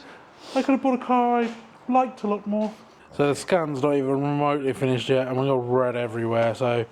I could have bought a car I liked a lot more. So the scan's not even remotely finished yet, and we've got red everywhere. So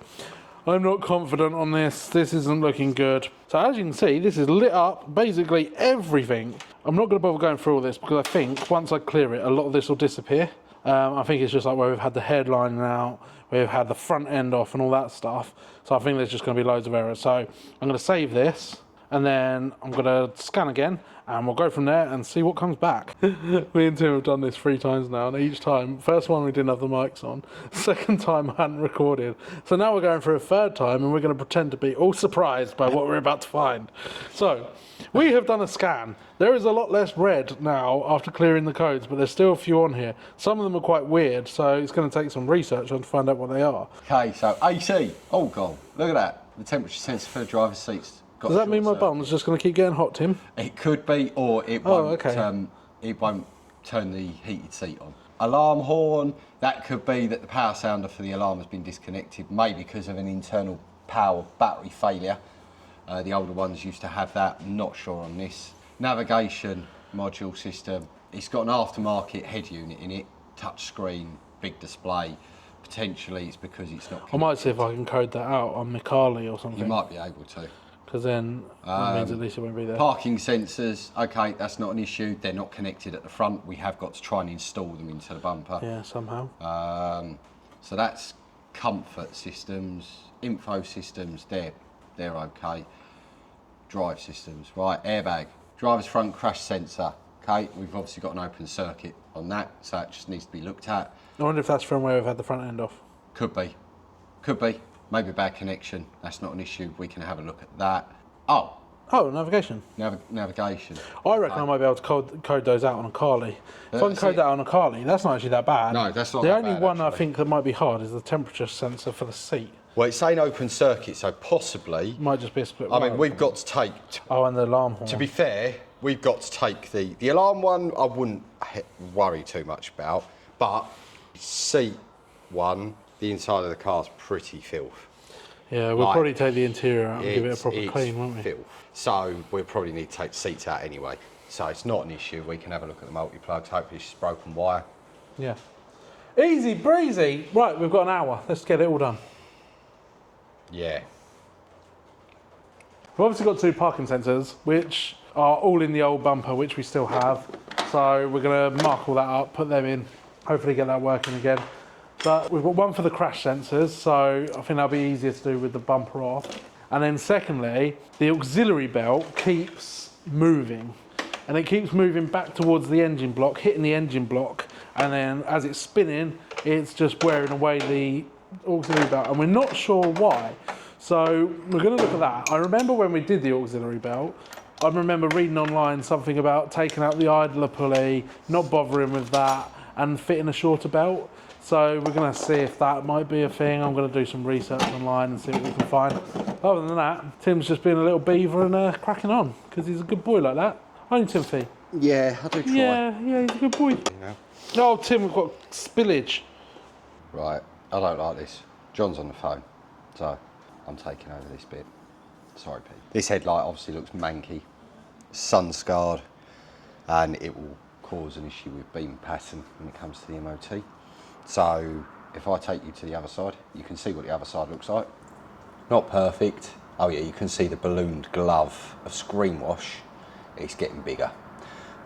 I'm not confident on this. This isn't looking good. So as you can see, this is lit up, basically everything. I'm not going to bother going through all this, because I think once I clear it, a lot of this will disappear. I think it's just like where we've had the headline out, we've had the front end off and all that stuff. So I think there's just going to be loads of errors. So I'm going to save this, and then I'm going to scan again, and we'll go from there and see what comes back. Me and Tim have done this 3 times now, and each time, first one we didn't have the mics on, second time I hadn't recorded. So now we're going for a 3rd time, and we're going to pretend to be all surprised by what we're about to find. So we have done a scan. There is a lot less red now after clearing the codes, but there's still a few on here. Some of them are quite weird, so it's going to take some research on to find out what they are. Okay, so AC. Oh god, look at that. The temperature sensor for the driver's seats. Does that mean my bum's just going to keep getting hot, Tim? It could be, or it won't. Okay. It won't turn the heated seat on. Alarm horn. That could be that the power sounder for the alarm has been disconnected, maybe because of an internal power battery failure. The older ones used to have that. I'm not sure on this. Navigation module system. It's got an aftermarket head unit in it. Touch screen, big display. potentially it's because it's not I connected. might see if I can code that out on Mikali or something. You might be able to. Because then that means at least it won't be there. Parking sensors, okay, that's not an issue. They're not connected at the front. We have got to try and install them into the bumper. Yeah, somehow. So that's comfort systems, info systems, they're okay. Drive systems, right, airbag, driver's front crash sensor, okay, we've obviously got an open circuit on that, so that just needs to be looked at. I wonder if that's from where we've had the front end off. Could be, maybe a bad connection, that's not an issue, we can have a look at that. Oh, navigation. Navigation. I reckon I might be able to code those out on a Carly. If I can code that on a Carly, that's not actually that bad. No, that's not the that only bad, one actually. I think that might be hard is the temperature sensor for the seat. Well, it's saying open circuit, so possibly, Might just be a split I wire. mean, we've got to take, Oh, and the alarm horn. to be fair, we've got to take the alarm one, I wouldn't worry too much about, but seat one, the inside of the car's pretty filth. Yeah, we'll Like, probably take the interior out and give it a proper it's clean, won't we? filth. So we'll probably need to take the seats out anyway. So it's not an issue. We can have a look at the multi-plugs. Hopefully it's just broken wire. Yeah. Easy breezy. Right, we've got an hour. Let's get it all done. Yeah. We've obviously got 2 parking sensors, which are all in the old bumper, which we still have. So we're going to mark all that up, put them in, hopefully get that working again. But we've got one for the crash sensors, so I think that'll be easier to do with the bumper off. And then secondly, the auxiliary belt keeps moving. And it keeps moving back towards the engine block, hitting the engine block. And then as it's spinning, it's just wearing away the auxiliary belt. And we're not sure why. So we're going to look at that. I remember when we did the auxiliary belt, I remember reading online something about taking out the idler pulley, not bothering with that, and fitting a shorter belt. So we're going to see if that might be a thing. I'm going to do some research online and see what we can find. Other than that, Tim's just being a little beaver and cracking on, because he's a good boy like that. Aren't you, Timothy? Yeah, I do try. Yeah, he's a good boy. Yeah. Oh, Tim, we've got spillage. Right, I don't like this. John's on the phone, so I'm taking over this bit. Sorry, Pete. This headlight obviously looks manky, sun scarred, and it will cause an issue with beam pattern when it comes to the MOT. So if I take you to the other side, you can see what the other side looks like. Not perfect. Oh yeah, you can see the ballooned glove of screen wash. It's getting bigger.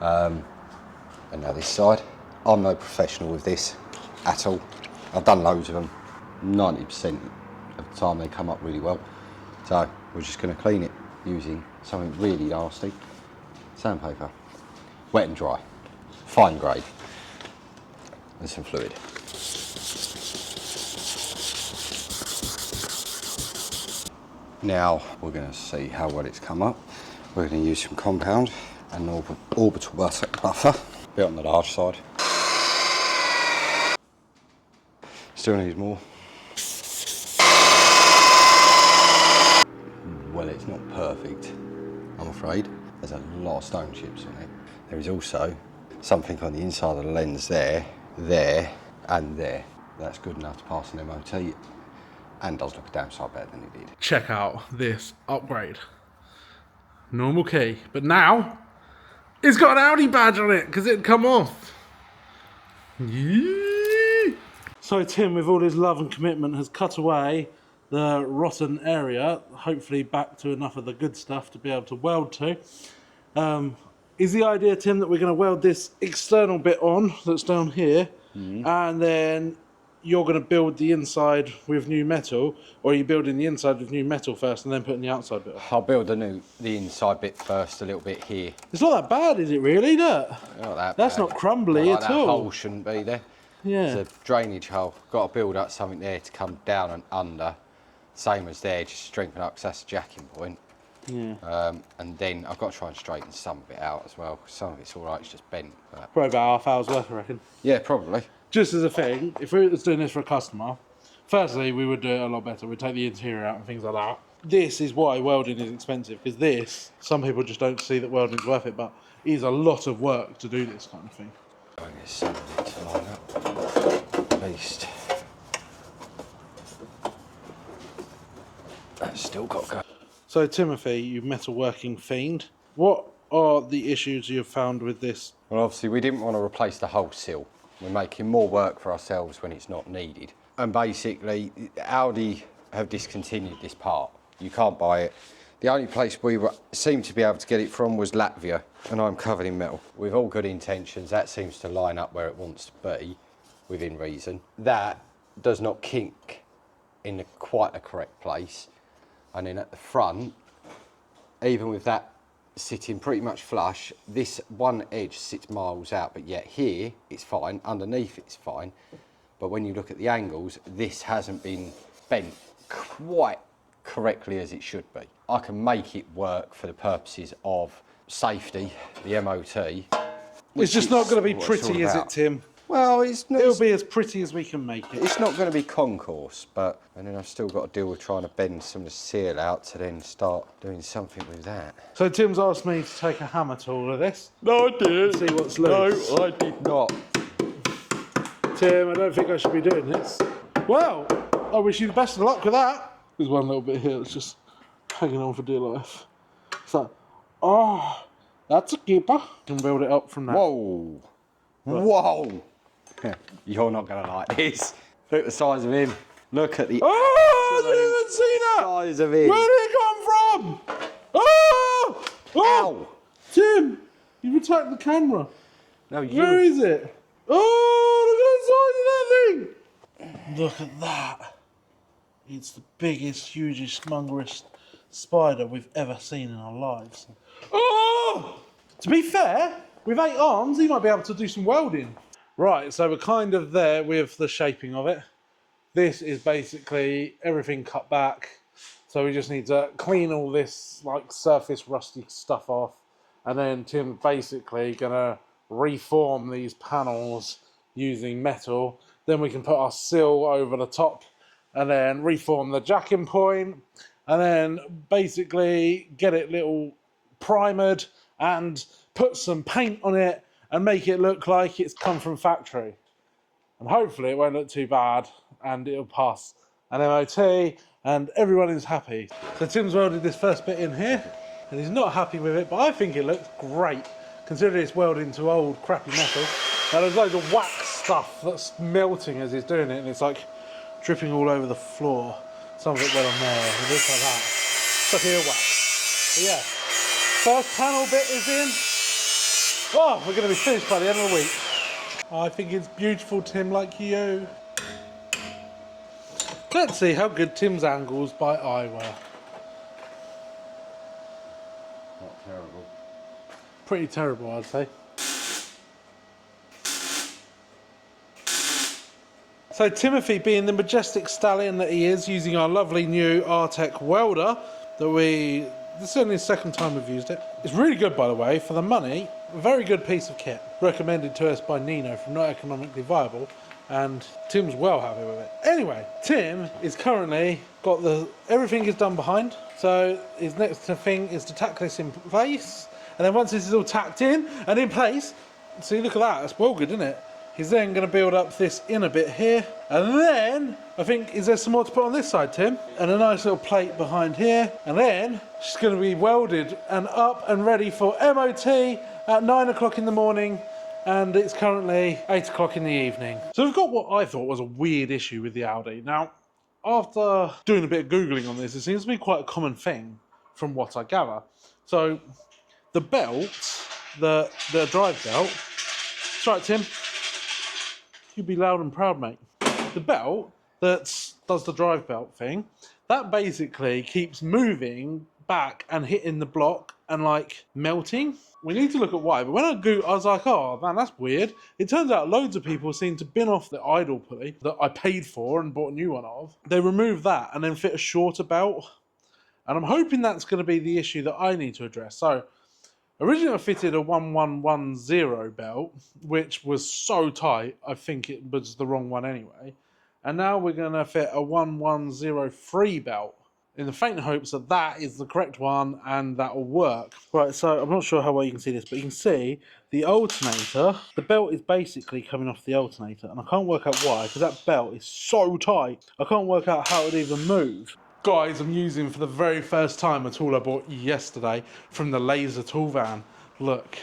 And now this side. I'm no professional with this at all. I've done loads of them. 90% of the time they come up really well. So we're just going to clean it using something really nasty. Sandpaper. Wet and dry. Fine grade. And some fluid. Now we're going to see how well it's come up. We're going to use some compound and orbital buffer. Bit on the large side. Still needs more. Well, it's not perfect, I'm afraid. There's a lot of stone chips on it. There is also something on the inside of the lens there, and there. That's good enough to pass an MOT. And does look a damn sight better than it did. Check out this upgrade. Normal key, but now it's got an Audi badge on it because it'd come off. Yee! So Tim, with all his love and commitment, has cut away the rotten area, hopefully back to enough of the good stuff to be able to weld to. Is the idea, Tim, that we're going to weld this external bit on that's down here, and then you're going to build the inside with new metal, or are you building the inside with new metal first and then putting the outside bit on? I'll build the inside bit first, a little bit here. It's not that bad, is it really? Look. Not that That's bad. not crumbly Like at that all. hole shouldn't be there. Yeah. It's a drainage hole. Got to build up something there to come down and under. Same as there, just strengthen up because that's the jacking point. Yeah. And then I've got to try and straighten some of it out as well. Some of it's all right, it's just bent. But Probably about half hour's worth, I reckon. yeah, probably. Just as a thing, if we was doing this for a customer, firstly, we would do it a lot better. We'd take the interior out and things like that. This is why welding is expensive, because this, some people just don't see that welding's worth it, but it is a lot of work to do this kind of thing. I guess some of it to line up, at least. That's still got to go. So Timothy, you metalworking fiend, what are the issues you've found with this? Well, obviously we didn't want to replace the whole sill. We're making more work for ourselves when it's not needed. And basically, Audi have discontinued this part. You can't buy it. The only place we seemed to be able to get it from was Latvia, and I'm covered in metal. With all good intentions, that seems to line up where it wants to be, within reason. That does not kink in quite the correct place. And then at the front, even with that sitting pretty much flush, this one edge sits miles out, but yet here it's fine, underneath it's fine. But when you look at the angles, this hasn't been bent quite correctly as it should be. I can make it work for the purposes of safety, the MOT. It's just not going to be pretty, is it, Tim? Well, it's not. It'll be as pretty as we can make it. It's not going to be concourse, but and then I've still got to deal with trying to bend some of the seal out to then start doing something with that. So Tim's asked me to take a hammer to all of this. No, I didn't. See what's loose. No, I did not. Tim, I don't think I should be doing this. Well, I wish you the best of luck with that. There's one little bit here that's just hanging on for dear life. It's like, oh, that's a keeper. Can build it up from that. Whoa. But, whoa. You're not going to like this. Look at the size of him. Look at the I didn't even see that. size of him. Where did it come from? Oh! Ow. Tim, you've attacked the camera. No, you. Where is it? Oh, look at the size of that thing. Look at that. It's the biggest, hugest, smungerest spider we've ever seen in our lives. Oh! To be fair, with 8 arms, he might be able to do some welding. Right, so we're kind of there with the shaping of it. This is basically everything cut back. So we just need to clean all this like surface rusty stuff off. And then Tim's basically gonna reform these panels using metal. Then we can put our sill over the top and then reform the jacking point. And then basically get it little primered and put some paint on it and make it look like it's come from factory. And hopefully it won't look too bad and it'll pass an MOT and everyone is happy. So Tim's welded this first bit in here and he's not happy with it, but I think it looks great considering it's welded into old crappy metal. Now there's loads of wax stuff that's melting as he's doing it and it's like dripping all over the floor. Some of it went on there, it looks like that. It's like earwax. But yeah, first panel bit is in. Oh, we're going to be finished by the end of the week. I think it's beautiful, Tim, like you. Let's see how good Tim's angles by eye were. Not terrible. Pretty terrible, I'd say. So Timothy, being the majestic stallion that he is, using our lovely new Artec welder that this is only the second time we've used it. It's really good, by the way, for the money. A very good piece of kit. Recommended to us by Nino from Not Economically Viable. And Tim's well happy with it. Anyway, Tim is currently got everything is done behind. So his next thing is to tack this in place. And then once this is all tacked in and in place, see, look at that, that's well good, isn't it? He's then going to build up this inner bit here. And then, I think, is there some more to put on this side, Tim? And a nice little plate behind here. And then, she's going to be welded and up and ready for MOT at 9 o'clock in the morning. And it's currently 8 o'clock in the evening. So we've got what I thought was a weird issue with the Audi. Now, after doing a bit of Googling on this, it seems to be quite a common thing from what I gather. So, the belt, the drive belt, that's right, Tim. You'd be loud and proud, mate. The belt that does the drive belt thing, that basically keeps moving back and hitting the block and like melting. We need to look at why, but when I was like, oh man, that's weird. It turns out loads of people seem to bin off the idle pulley that I paid for and bought a new one of. They remove that and then fit a shorter belt. And I'm hoping that's going to be the issue that I need to address. So, originally I fitted a 1110 belt, which was so tight, I think it was the wrong one anyway. And now we're going to fit a 1103 belt in the faint hopes that that is the correct one and that will work. Right, so I'm not sure how well you can see this, but you can see the alternator, the belt is basically coming off the alternator, and I can't work out why, because that belt is so tight, I can't work out how it would even move. Guys, I'm using for the very first time a tool I bought yesterday from the laser tool van. Look,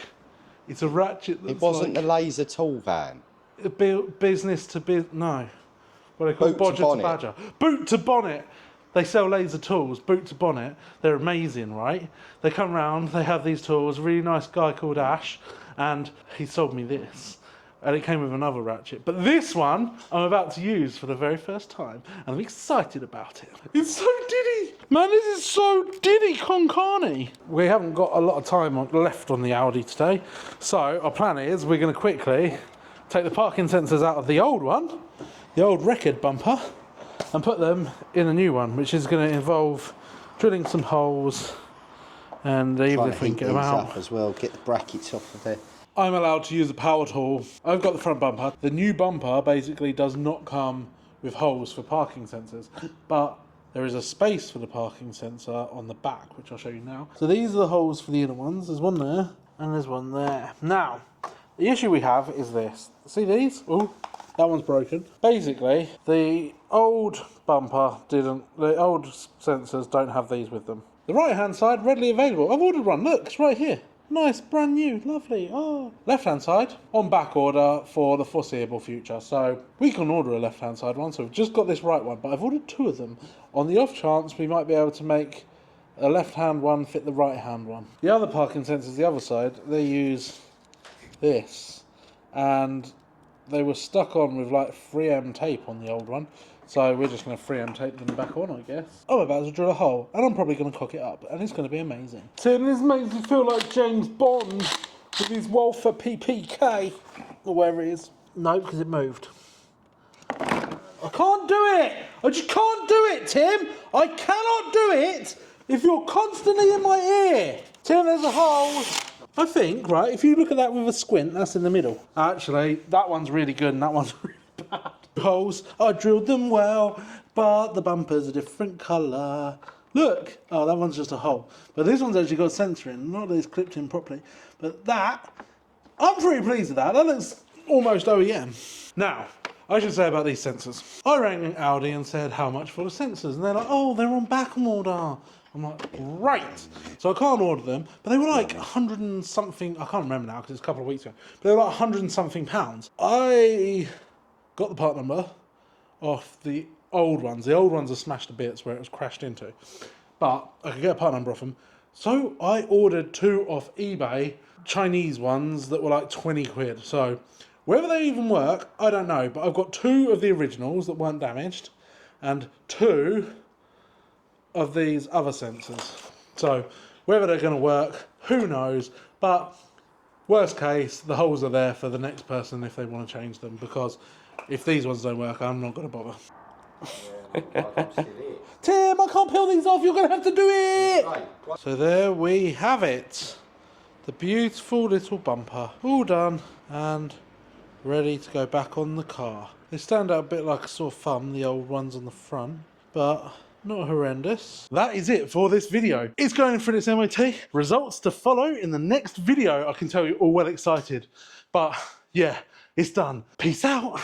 it's a ratchet that's It wasn't the laser tool van. business to business, no. what are they called? Boot to Bodger to bonnet. badger. Boot to bonnet. They sell laser tools, boot to bonnet. They're amazing, right? They come round, they have these tools. Really nice guy called Ash, and he sold me this. And it came with another ratchet. But this one, I'm about to use for the very first time, and I'm excited about it. It's so diddy! Man, this is so diddy con carne. We haven't got a lot of time left on the Audi today, so our plan is we're going to quickly take the parking sensors out of the old one, the old record bumper, and put them in a new one, which is going to involve drilling some holes, and even if we can get them out as well, get the brackets off of there. I'm allowed to use a power tool. I've got the front bumper. The new bumper basically does not come with holes for parking sensors, but there is a space for the parking sensor on the back, which I'll show you now. So these are the holes for the inner ones. There's one there and there's one there. Now, the issue we have is this. See these? Oh, that one's broken. Basically, the old bumper the old sensors don't have these with them. The right hand side, readily available. I've ordered one, look, it's right here. Nice, brand new, lovely. Oh. Left hand side, on back order for the foreseeable future. So we can order a left hand side one, so we've just got this right one, but I've ordered 2 of them. On the off chance we might be able to make a left hand one fit the right hand one. The other parking sensors, the other side, they use this. And they were stuck on with like 3M tape on the old one. So we're just going to 3M tape them back on, I guess. I'm about to drill a hole, and I'm probably going to cock it up, and it's going to be amazing. Tim, this makes me feel like James Bond with his Walther PPK, or wherever it is. No, because it moved. I can't do it! I just can't do it, Tim! I cannot do it if you're constantly in my ear! Tim, there's a hole. I think, right, if you look at that with a squint, that's in the middle. Actually, that one's really good, and that one's really bad. Holes, I drilled them well, but the bumper's a different colour. Look, oh, that one's just a hole. But this one's actually got a sensor in, not that it's clipped in properly. But that, I'm pretty pleased with that. That looks almost OEM. Now, I should say about these sensors. I rang Audi and said, how much for the sensors? And they're like, oh, they're on back order. I'm like, great. So I can't order them, but they were like 100 and something, I can't remember now because it's a couple of weeks ago, but they were like 100 and something pounds. I got the part number off the old ones. The old ones are smashed to bits where it was crashed into. But I could get a part number off them. So I ordered 2 off eBay, Chinese ones that were like 20 quid. So whether they even work, I don't know. But I've got 2 of the originals that weren't damaged and 2 of these other sensors. So whether they're going to work, who knows. But worst case, the holes are there for the next person if they want to change them, because if these ones don't work, I'm not going to bother. Tim, I can't peel these off, you're going to have to do it! So there we have it. The beautiful little bumper. All done and ready to go back on the car. They stand out a bit like a sore thumb, the old ones on the front, but not horrendous. That is it for this video. It's going for its MOT. Results to follow in the next video. I can tell you're all well excited. But yeah, it's done. Peace out.